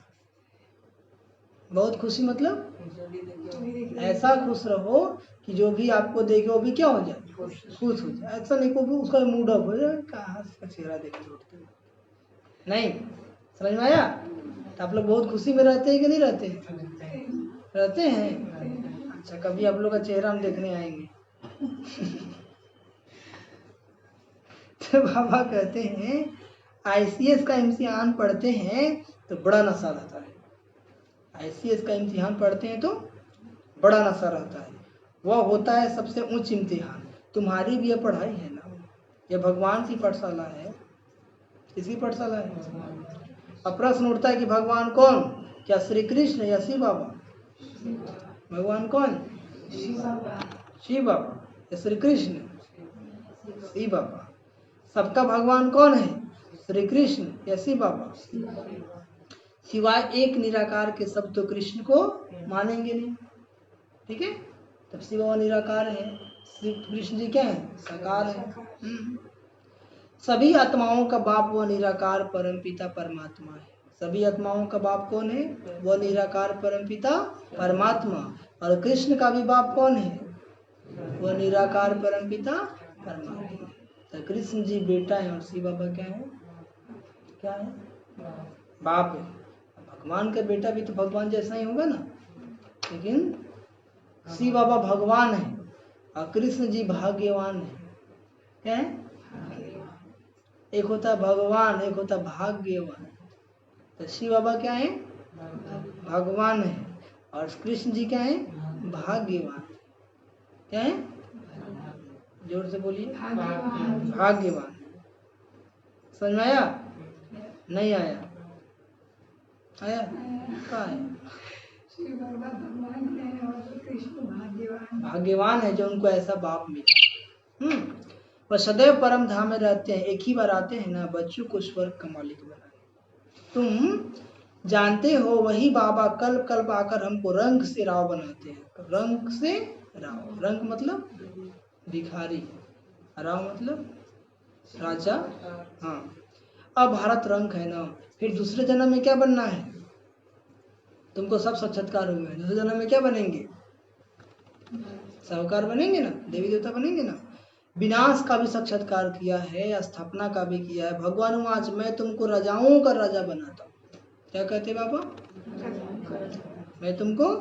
Speaker 2: बहुत खुशी मतलब ऐसा खुश रहो कि जो भी आपको देखे वो भी क्या हो जाए? खुश हो जाए। ऐसा नहीं को भी उसका मूड ऑफ हो जाए, कहाँ से चेहरा देख के नहीं। समझ में आया? तो आप लोग बहुत खुशी में रहते हैं कि नहीं रहते हैं? रहते हैं। अच्छा, कभी आप लोग का चेहरा हम देखने आएंगे। तो बाबा कहते हैं ICS का इम्तिहान पढ़ते हैं तो बड़ा नशा रहता है। ICS का इम्तिहान पढ़ते हैं तो बड़ा नशा रहता है। वह होता है सबसे उच्च इम्तिहान। तुम्हारी भी यह पढ़ाई है ना, यह भगवान की पाठशाला है। किसकी पाठशाला है? अब प्रश्न उठता है कि भगवान कौन? क्या श्री कृष्ण या शिव बाबा? भगवान कौन? शिव बाबा या श्री कृष्ण? शिव बाबा। सबका भगवान कौन है? श्री कृष्ण या शिव बाबा? सिवाय एक निराकार के सब तो कृष्ण को मानेंगे नहीं। ठीक है, तब शिव बाबा निराकार है, श्री कृष्ण जी क्या है? साकार है। सभी आत्माओं का बाप वो निराकार परमपिता परमात्मा है। सभी आत्माओं का बाप कौन है? वो निराकार परमपिता परमात्मा। और कृष्ण का भी बाप कौन है? वो निराकार परमपिता परमात्मा। तो कृष्ण जी बेटा है और शिव बाबा क्या है? क्या है? बाप है। भगवान का बेटा भी तो भगवान जैसा ही होगा ना, लेकिन शिव बाबा भगवान है और कृष्ण जी भाग्यवान है। क्या है? एक होता भगवान, एक होता भाग्यवान। तो शिव बाबा क्या है? भगवान है और कृष्ण जी क्या है? भाग्यवान। क्या है? जोर से बोलिए। भाग्यवान। समझ में आया? नहीं आया? आया? कहाँ है? भाग्यवान है जो उनको ऐसा बाप मिला। वह सदैव परम धाम में रहते हैं। एक ही बार आते हैं ना बच्चों को स्वर्ग का मालिक बनाने। तुम जानते हो वही बाबा कल्प कल्प आकर हमको रंग से राव बनाते हैं। रंग से राव, रंग मतलब भिखारी, राव मतलब राजा। हाँ, अब भारत रंग है ना, फिर दूसरे जन्म में क्या बनना है? तुमको सब साक्षात्कार हुए, दूसरे जन्म में क्या बनेंगे? साहूकार बनेंगे ना, देवी देवता बनेंगे ना। विनाश का भी साक्षात्कार किया है, स्थापना का भी किया है। भगवान आज मैं तुमको राजाओं का राजा बनाता हूँ। क्या कहते बाबा? मैं तुमको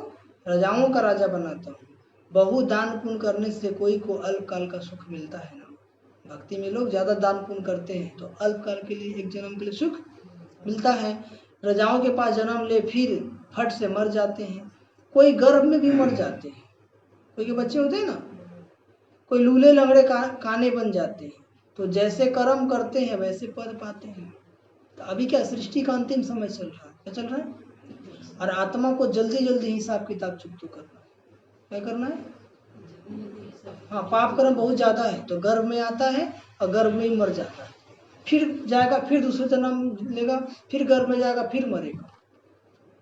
Speaker 2: राजाओं का राजा बनाता हूँ। बहु दान पुण्य करने से कोई को अल्पकाल का सुख मिलता है ना। भक्ति में लोग ज्यादा दान पुण्य करते हैं तो अल्पकाल के लिए, एक जन्म के लिए सुख मिलता है। राजाओं के पास जन्म ले फिर फट से मर जाते हैं। कोई गर्भ में भी मर जाते हैं। कोई के बच्चे होते हैं ना, कोई लूले लंगड़े काने बन जाते हैं। तो जैसे कर्म करते हैं वैसे पद पाते हैं। तो अभी क्या सृष्टि का अंतिम समय चल रहा है। क्या चल रहा है? और आत्मा को जल्दी जल्दी हिसाब किताब चुकता करना है। क्या करना है? हाँ, पाप कर्म बहुत ज्यादा है तो गर्भ में आता है और गर्भ में ही मर जाता है। फिर जाएगा, फिर दूसरे जन्म लेगा, फिर गर्भ में जाएगा, फिर मरेगा।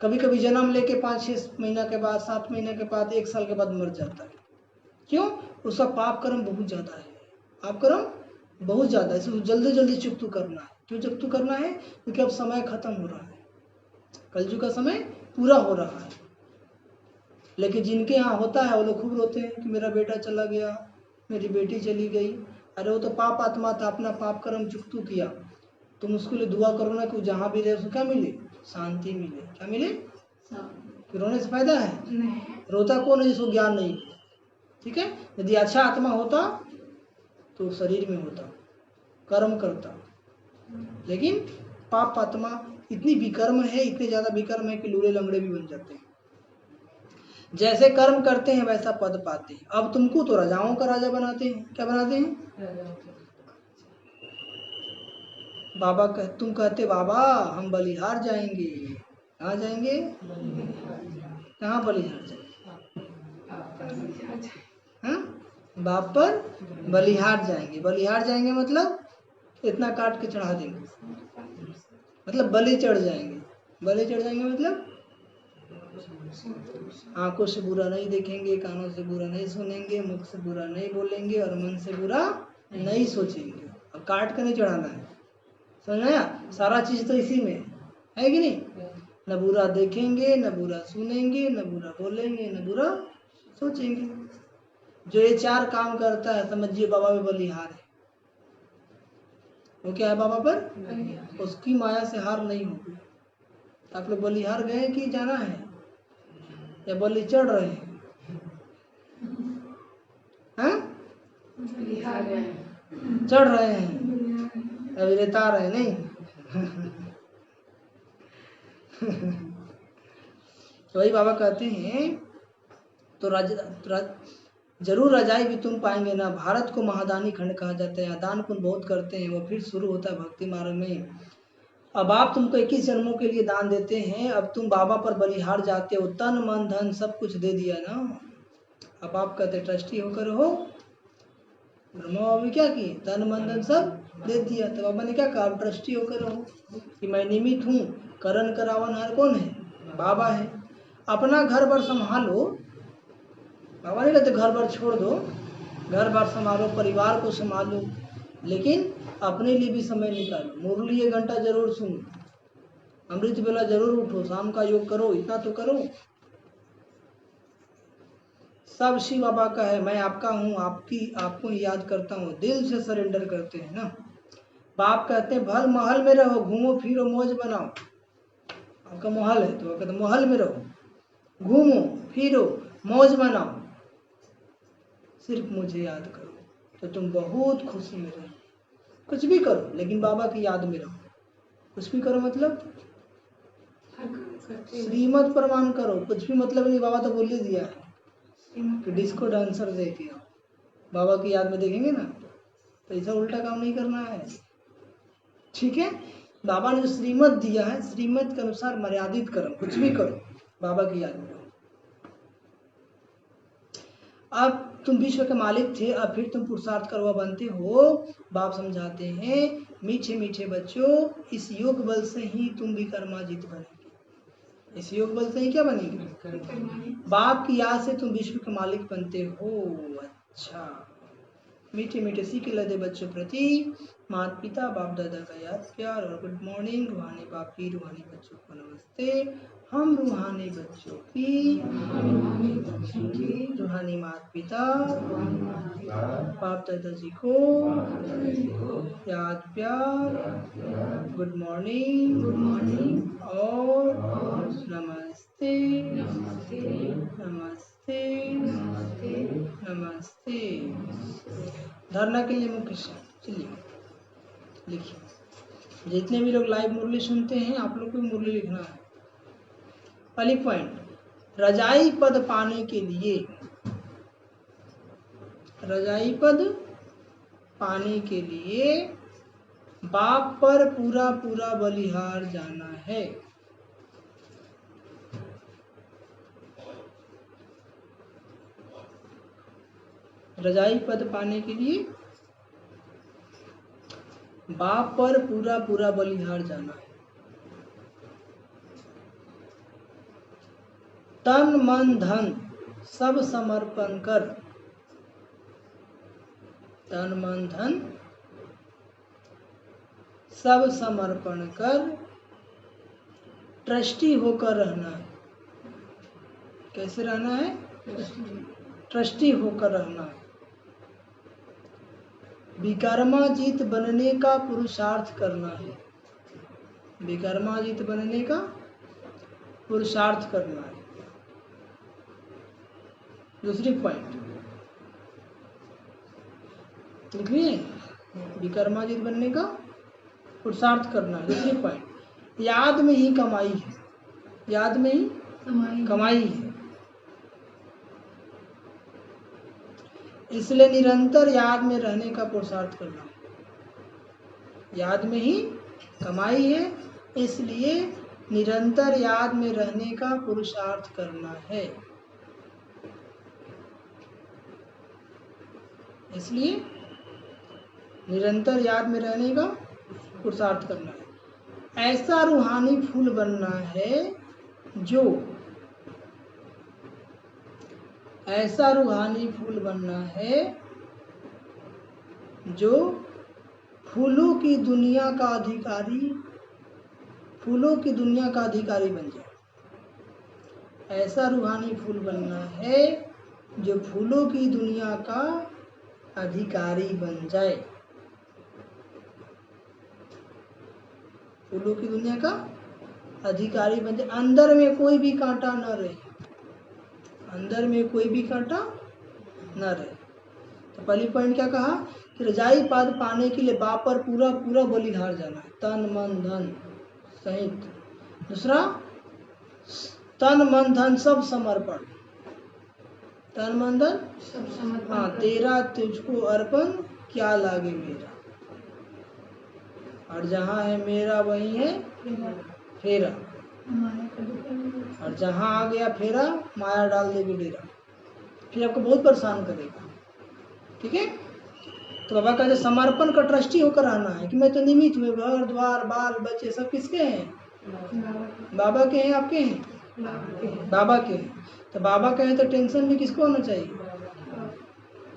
Speaker 2: कभी कभी जन्म लेके 5-6 महीना के बाद, 7 महीने के बाद, 1 साल के बाद मर जाता है। क्यों? उसका पाप कर्म बहुत ज्यादा है। पाप कर्म बहुत ज्यादा है, इसको जल्दी जल्दी चुकतू करना है। क्यों चुकतू करना है? क्योंकि अब समय खत्म हो रहा है, कलयुग का समय पूरा हो रहा है। लेकिन जिनके यहाँ होता है वो लोग खूब रोते हैं कि मेरा बेटा चला गया, मेरी बेटी चली गई। अरे वो तो पाप आत्मा था, अपना पाप कर्म चुकतू किया। तुम उसके लिए दुआ करो ना कि जहाँ भी रहे उसको क्या मिले? शांति मिले। क्या मिले? कि रोने से फायदा है? नहीं। रोता कौन है? जिसको ज्ञान नहीं। ठीक है, यदि अच्छा आत्मा होता तो शरीर में होता, कर्म करता। लेकिन पाप आत्मा इतनी विकर्म है, इतने ज्यादा विकर्म है कि लूले लंगड़े भी बन जाते हैं। जैसे कर्म करते हैं वैसा पद पाते हैं। अब तुमको तो राजाओं का राजा बनाते हैं। क्या बनाते हैं? बाबा तुम कहते बाबा हम बलिहार जाएंगे। कहाँ जाएंगे? कहाँ बलिहार जाएंगे? हाँ, बाप पर बलिहार जाएंगे। बलिहार जाएंगे मतलब इतना काट के चढ़ा देंगे, मतलब बलि चढ़ जाएंगे। बलि चढ़ जाएंगे मतलब आंखों से बुरा नहीं देखेंगे, कानों से बुरा नहीं सुनेंगे, मुख से बुरा नहीं बोलेंगे और मन से बुरा नहीं सोचेंगे। अब काट कर नहीं चढ़ाना है। समझ आया? सारा चीज तो इसी में है कि नहीं? न बुरा देखेंगे, न बुरा सुनेंगे, न बुरा बोलेंगे, न बुरा सोचेंगे। जो ये 4 काम करता है समझिए बाबा में बलिहार है। वो क्या है? बाबा पर उसकी माया से हार नहीं होगी। आप लोग बलिहार गए कि जाना है या बलि चढ़ रहे हैं? हाँ? चढ़ रहे हैं, अभी रेता रहे नहीं। तो वही बाबा कहते हैं तो जरूर रजाई भी तुम पाएंगे ना। भारत को महादानी खंड कहा जाता है। दान पुण्य बहुत करते हैं। वो फिर शुरू होता है भक्ति मार्ग में। अब आप तुमको 21 जन्मों के लिए दान देते हैं। अब तुम बाबा पर बलिहार जाते हो, तन मन धन सब कुछ दे दिया ना। अब आप कहते ट्रस्टी होकर हो। ब्रह्मा बाबा भी क्या किए? तन मन धन सब दे दिया। तो बाबा ने क्या कहा? अब ट्रस्टी होकर हो कि मैं निमित्त हूँ, करण करावनहार कौन है? बाबा है। अपना घर पर संभालो। बाबा नहीं कहते घर पर छोड़ दो, घर बार संभालो, परिवार को संभालो, लेकिन अपने लिए भी समय निकालो। मुरली 1 घंटा जरूर सुनो, अमृत वेला जरूर उठो, शाम का योग करो, इतना तो करो। सब शिव बाबा का है, मैं आपका हूँ, आपको याद करता हूँ, दिल से सरेंडर करते हैं ना। बाप कहते हैं भल महल में रहो, घूमो फिरो मौज बनाओ। आपका महल है तो कहते महल में रहो, घूमो फिरो मौज बनाओ, सिर्फ मुझे याद करो तो तुम बहुत खुशी में रहो। कुछ भी करो लेकिन बाबा की याद में रहो। कुछ भी करो मतलब श्रीमत प्रमाण करो, कुछ भी मतलब नहीं। बाबा तो बोल ही दिया है कि डिस्को डांसर देखे बाबा की याद में देखेंगे ना, तो ऐसा उल्टा काम नहीं करना है, ठीक है। बाबा ने जो श्रीमत दिया है, श्रीमत के अनुसार मर्यादित कर्म, कुछ भी करो बाबा की याद में रहो। अब तुम विश्व के मालिक थे, अब फिर तुम पुरुषार्थ करवा बनते हो। बाप समझाते हैं मीठे मीठे बच्चों, इस योग बल से ही तुम विकर्माजित बनेंगे। इस योग बल से ही क्या बनेंगे? बाप की याद से तुम विश्व के मालिक बनते हो। अच्छा, मीठे मीठे सीख लदे बच्चों प्रति माता पिता बाप दादा का याद प्यार और गुड मॉर्निंग। रूहानी बाप की रूहानी बच्चों को नमस्ते। हम रूहानी बच्चों की रूहानी माता पिता बाप दादा जी को याद प्यार, गुड मॉर्निंग और नमस्ते नमस्ते नमस्ते। धारणा के लिए मुख्य शब्द चलिए लिखिए। जितने भी लोग लाइव मुरली सुनते हैं आप लोग को मुरली लिखना है। पहली पॉइंट, रजाई पद पाने के लिए, रजाई पद पाने के लिए बाप पर पूरा पूरा बलिहार जाना है। रजाई पद पाने के लिए बाप पर पूरा पूरा बलिहार जाना है। तन मन धन सब समर्पण कर, तन मन धन सब समर्पण कर ट्रस्टी होकर रहना है। कैसे रहना है? ट्रस्टी होकर रहना है। विकर्माजित बनने का पुरुषार्थ करना है। विकर्माजित बनने का पुरुषार्थ करना है। दूसरी पॉइंट लिखिए, विकर्माजित बनने का पुरुषार्थ करना है। दूसरी पॉइंट, याद में ही कमाई है, याद में ही कमाई है, इसलिए निरंतर याद में रहने का पुरुषार्थ करना है। याद में ही कमाई है, इसलिए निरंतर याद में रहने का पुरुषार्थ करना है। इसलिए निरंतर याद में रहने का पुरुषार्थ करना है। ऐसा रूहानी फूल बनना है जो, ऐसा रूहानी फूल बनना है जो फूलों की दुनिया का अधिकारी, फूलों की दुनिया का अधिकारी बन जाए। ऐसा रूहानी फूल बनना है जो फूलों की दुनिया का अधिकारी बन जाए। फूलों की दुनिया का अधिकारी बन जाए, अंदर में कोई भी कांटा न रहे, अंदर में कोई भी कांटा न रहे। तो पहली पॉइंट क्या कहा कि रजाई पद पाने के लिए बाप पर पूरा पूरा बलिहार जाना है, तन मन धन सहित। दूसरा, तन मन धन सब समर्पण, तन मन धन सब समर्पण। हाँ, तेरा तुझको अर्पण क्या लागे मेरा, और जहाँ है मेरा वही है फेरा, और जहाँ आ गया फेरा माया डाल देगी डेरा, फिर आपको बहुत परेशान करेगा। ठीक है, तो बाबा कहते समर्पण का ट्रस्टी होकर रहना है कि मैं तो निमित्त हुए, घर द्वार बाल बच्चे सब किसके हैं? बाबा के हैं, आपके हैं? बाबा के हैं। तो बाबा कहे तो टेंशन भी किसको होना चाहिए?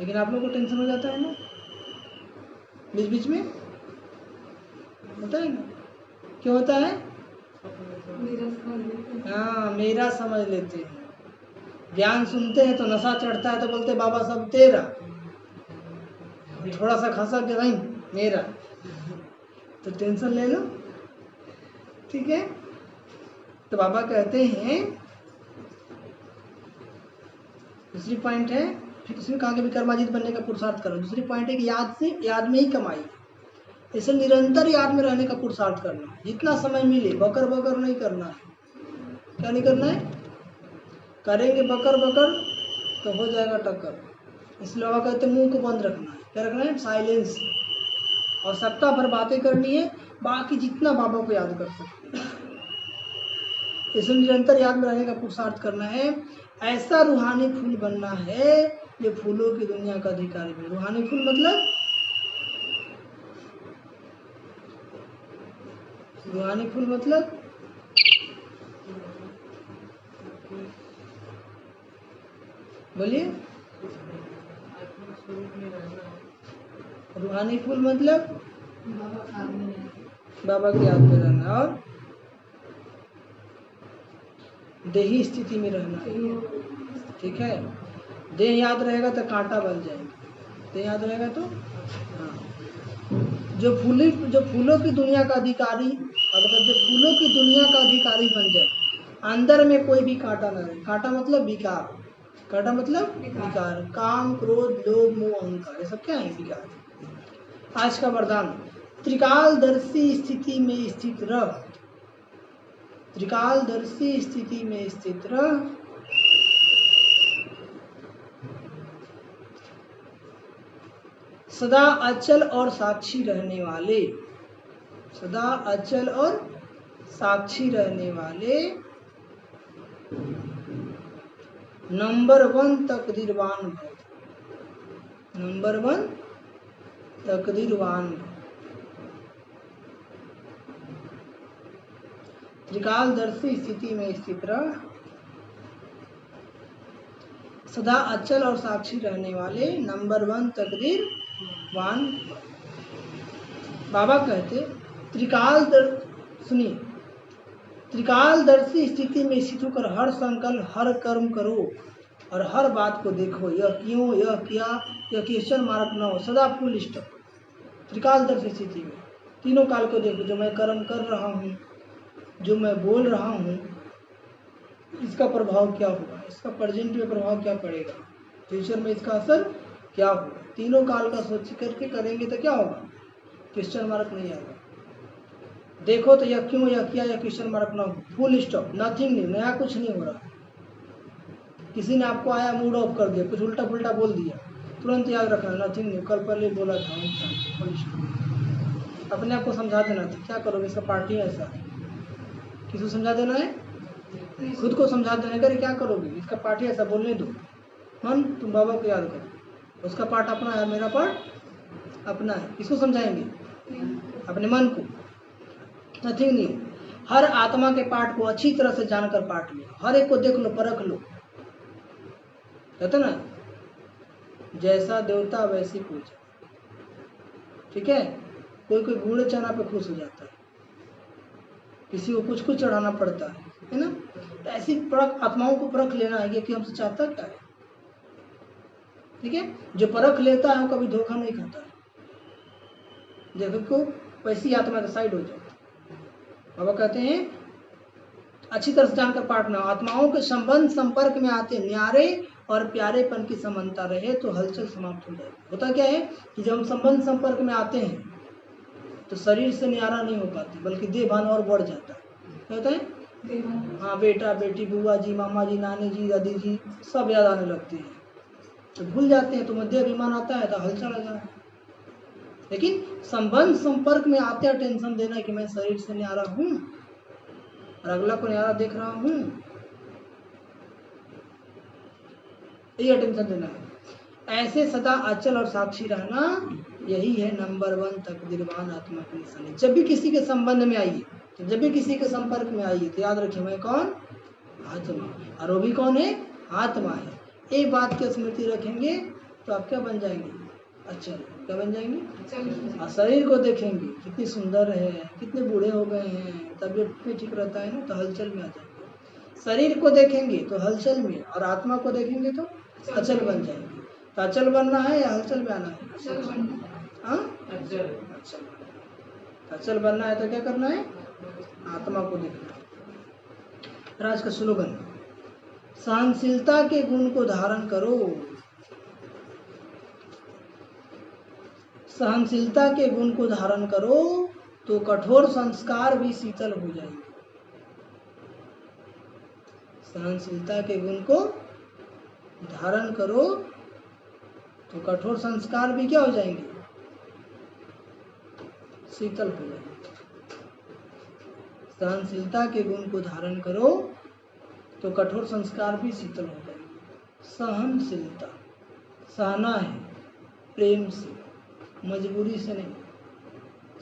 Speaker 2: लेकिन आप लोगों को टेंशन हो जाता है ना बीच बीच में, होता है ना? क्यों होता है? हाँ, मेरा समझ लेते हैं। ज्ञान सुनते हैं तो नशा चढ़ता है तो बोलते बाबा सब तेरा, थोड़ा सा खसा के नहीं मेरा, तो टेंशन ले लो, ठीक है? तो बाबा कहते हैं, दूसरी पॉइंट है, फिर इसमें कहा कि विक्रमाजीत बनने का पुरुषार्थ करो। दूसरी पॉइंट है कि याद में ही कमाई, इसे निरंतर याद में रहने का पुरुषार्थ करना, जितना समय मिले। बकर बकर नहीं करना है। क्या नहीं करना है? करेंगे बकर बकर तो हो जाएगा टक्कर। इसलिए बाबा कहते हैं मुंह को बंद रखना है। क्या रखना है? साइलेंस। और सप्ताह भर बातें करनी है, बाकी जितना बाबा को याद कर सकते हैं। इसे निरंतर याद में रहने का पुरुषार्थ करना है। ऐसा रूहानी फूल बनना है जो फूलों की दुनिया का अधिकारी बने। रूहानी फूल मतलब, रूहानी फूल मतलब बोलिए। रूहानी फूल मतलब बाबा की याद में रहना और देही स्थिति में रहना, ठीक है? देह याद रहेगा तो कांटा बन जाएगा, देह याद रहेगा तो हाँ। जो फूलों की दुनिया का अधिकारी, मतलब जो फूलों की दुनिया का अधिकारी बन जाए, अंदर में कोई भी कांटा न रहे। कांटा मतलब विकार, कांटा मतलब विकार, काम क्रोध लोभ मोह अहंकार, ये सब क्या है? विकार। आज का वरदान, त्रिकालदर्शी स्थिति में स्थित रह, त्रिकालदर्शी स्थिति में स्थित रह, सदा अचल और साक्षी रहने वाले, सदा अचल और साक्षी रहने वाले नंबर 1 तकदीरवान भव, नंबर 1 तकदीरवान भव। त्रिकालदर्शी स्थिति में स्थित रह, सदा अचल और साक्षी रहने वाले नंबर 1 तकदीरवान। बाबा कहते सुनिए, त्रिकालदर्शी स्थिति में स्थित होकर हर संकल्प हर कर्म करो और हर बात को देखो, यह क्यों, यह क्या, यह क्वेश्चन मार्क न हो, सदा फुल स्टॉप। त्रिकालदर्शी स्थिति में तीनों काल को देखो, जो मैं कर्म कर रहा हूँ, जो मैं बोल रहा हूँ, इसका प्रभाव क्या होगा, इसका प्रेजेंट में प्रभाव क्या पड़ेगा, फ्यूचर में इसका असर क्या होगा। तीनों काल का सोच करके करेंगे तो क्या होगा? क्वेश्चन मार्क नहीं आएगा। देखो तो यह क्यों, यह क्या, यह क्वेश्चन मार्क ना हो, फुल स्टॉप, नथिंग न्यू, नया कुछ नहीं हो रहा। किसी ने आपको आया मूड ऑफ कर दिया, कुछ उल्टा पुल्टा बोल दिया, तुरंत याद रखना नथिंग न्यू, कल पहले बोला था, फुल स्टॉप। अपने आप को समझा देना था, क्या करोगे, इसका पार्टी ऐसा है। किसी को समझा देना है, खुद को समझा देना है, क्या करोगे, इसका पार्टी ऐसा, बोलने दो। मन, तुम बाबा को याद करो, उसका पार्ट अपना है, मेरा पार्ट अपना है। किसको समझाएंगे? अपने मन को। नथिंग न्यू, हर आत्मा के पार्ट को अच्छी तरह से जानकर पार्ट लो, हर एक को देख लो, परख लो। कहते ना, जैसा देवता वैसी पूजा, ठीक है? कोई कोई बूढ़े चना पे खुश हो जाता है, किसी को कुछ कुछ चढ़ाना पड़ता है ना? तो ऐसी परख, आत्माओं को परख लेना है कि हमसे चाहता क्या है, ठीक है? जो परख लेता है वो कभी धोखा नहीं खाता है। देखो वैसी आत्मा का साइड हो जाए। बाबा कहते हैं अच्छी तरह से जानकर पाठना, आत्माओं के संबंध संपर्क में आते न्यारे और प्यारेपन की समानता रहे तो हलचल समाप्त हो जाएगी। होता क्या है कि जब हम संबंध संपर्क में आते हैं तो शरीर से न्यारा नहीं हो पाती, बल्कि देह भान और बढ़ जाता है। क्या होता है? हाँ, बेटा बेटी, बुआ जी, मामा जी, नानी जी, दादी जी, सब याद आने लगते हैं, तो भूल जाते हैं, तो मध्य अभिमान आता है, तो हलचल आ जाता है। लेकिन संबंध संपर्क में आते हैं, टेंशन देना कि मैं शरीर से न्यारा हूं और अगला को न्यारा देख रहा हूं, ये टेंशन देना है। ऐसे सदा अचल और साक्षी रहना, यही है नंबर 1 तकदीरवान आत्मा की निशानी। जब भी किसी के संबंध में आइए, तो जब भी किसी के संपर्क में आइए, तो याद रखिए मैं कौन? आत्मा। और वो भी कौन है? आत्मा है। एक बात की स्मृति रखेंगे, तो आप क्या बन जाएंगे? अचल। क्या बन जाएंगे?
Speaker 1: अचल।
Speaker 2: और शरीर को देखेंगे कितनी सुंदर है, कितने बूढ़े हो गए हैं, तबीयत भी ठीक रहता है ना, तो हलचल में आ जाएंगे। शरीर को देखेंगे तो हलचल में, और आत्मा को देखेंगे तो अचल बन जाएंगे। तो अचल बनना है या हलचल में आना है?
Speaker 1: अचल बनना।
Speaker 2: हाँ,
Speaker 1: अचल।
Speaker 2: अचल। अचल बनना है तो क्या करना है? आत्मा को देखना है। आज का स्लोगन, सहनशीलता के गुण को धारण करो। सहनशीलता के गुण को धारण करो तो कठोर संस्कार भी शीतल हो जाएंगे। सहनशीलता के गुण को धारण करो तो कठोर संस्कार भी क्या हो जाएंगे? शीतल हो जाएंगे। सहनशीलता के गुण को धारण करो तो कठोर संस्कार भी शीतल हो जाएंगे। सहनशीलता, सहना है प्रेम से, मजबूरी से नहीं।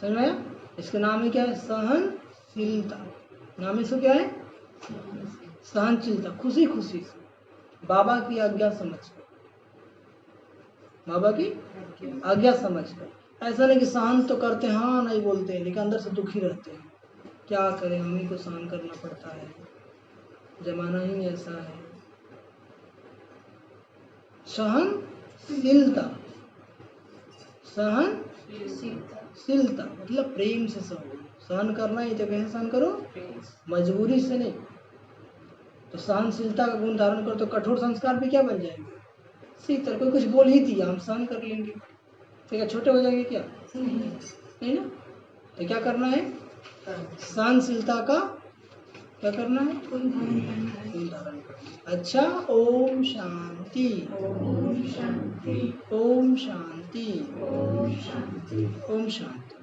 Speaker 2: समझ में आया? इसका नाम है क्या है? सहनशीलता। नाम इसको क्या है? सहनशीलता। खुशी खुशी से, बाबा की आज्ञा समझकर, बाबा की आज्ञा समझकर। ऐसा नहीं कि सहन तो करते हैं, हाँ नहीं बोलते हैं, लेकिन अंदर से दुखी रहते हैं। क्या करें, हम ही को सहन करना पड़ता है, जमाना ही ऐसा है। सहनशीलता, सहनशीलता मतलब प्रेम से सहो। सहन करना ही तो कैसे सहन करो? मजबूरी से नहीं। तो सहनशीलता का गुण धारण करो तो कठोर संस्कार भी क्या बन जाएंगे? शीतल। कोई कुछ बोल ही दिया, हम सहन कर लेंगे, तो क्या छोटे हो जाएंगे क्या? नहीं ना। तो क्या करना है? सहनशीलता का क्या करना है? गुण धारण करना। अच्छा, ओम शांति। ओम शांति। ओम शांति। ओम शांति। ओम शांति।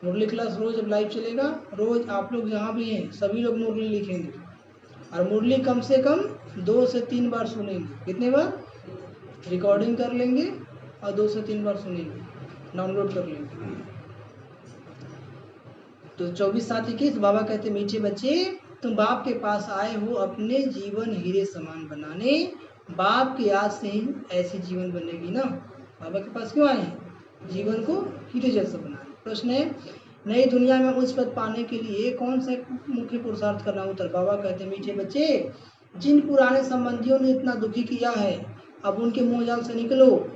Speaker 2: मुरली क्लास रोज अब लाइव चलेगा। रोज आप लोग जहाँ भी हैं सभी लोग मुरली लिखेंगे, और मुरली कम से कम 2 से 3 बार सुनेंगे। कितने बार? रिकॉर्डिंग कर लेंगे और 2 से 3 बार सुनेंगे, डाउनलोड कर लेंगे। तो 24/7/21 बाबा कहते, मीठे बच्चे तुम बाप के पास आए हो अपने जीवन हीरे समान बनाने। बाप की याद से ही ऐसी जीवन बनेगी ना। बाबा के पास क्यों आए हैं? जीवन को हीरे जैसा बनाने। प्रश्न है, नई दुनिया में उच्च पद पाने के लिए कौन सा मुख्य पुरुषार्थ करना? उत्तर, बाबा कहते, मीठे बच्चे जिन पुराने संबंधियों ने इतना दुखी किया है, अब उनके मोह जाल से निकलो।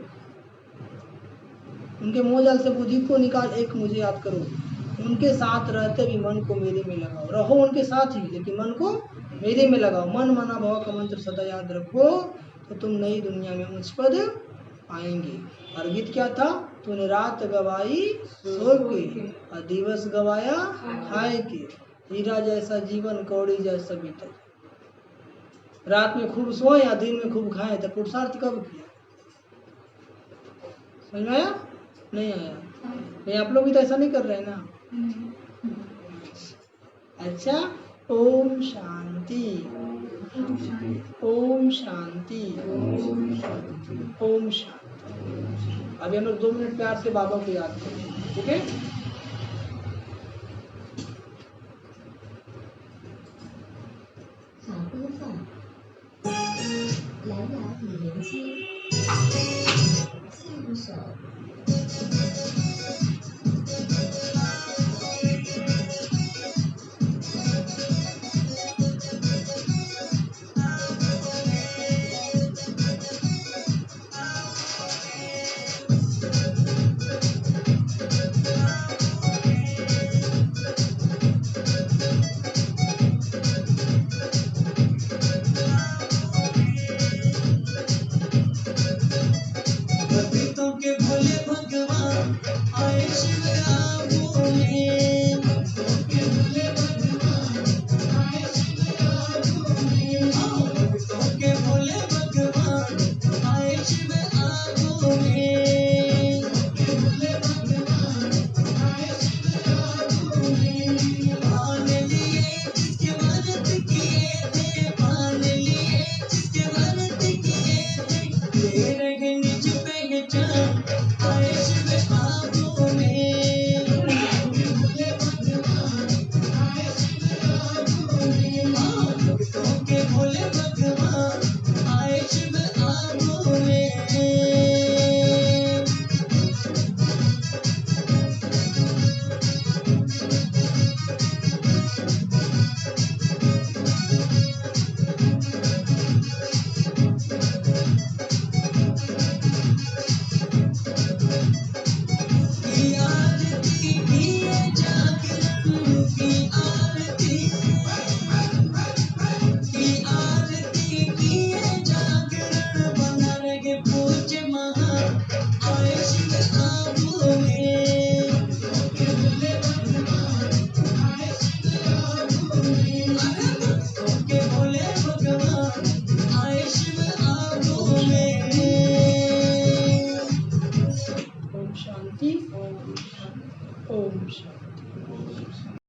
Speaker 2: उनके मोह जाल से बुद्धि को निकाल एक मुझे याद करो। उनके साथ रहते भी मन को मेरे में लगाओ। रहो उनके साथ ही, लेकिन मन को मेरे में लगाओ। मन मना भव का मंत्र सदा याद रखो तो तुम नई दुनिया में उच्च पद पाएंगे। और गीत क्या था? तूने रात गवाई सो के और दिवस गवाया खाए के। हीरा जैसा जीवन कौड़ी जैसा बीता। रात में खूब सोए या दिन में खूब खाए, तो पुरुषार्थ कब किया? समझ में आया? नहीं आया? नहीं, आप लोग भी तो ऐसा नहीं कर रहे हैं ना। अच्छा, ओम शांति। ओम शांति। ओम शांति। अभी हम लोग 2 मिनट प्यार से बाबा को याद करें, ठीक है?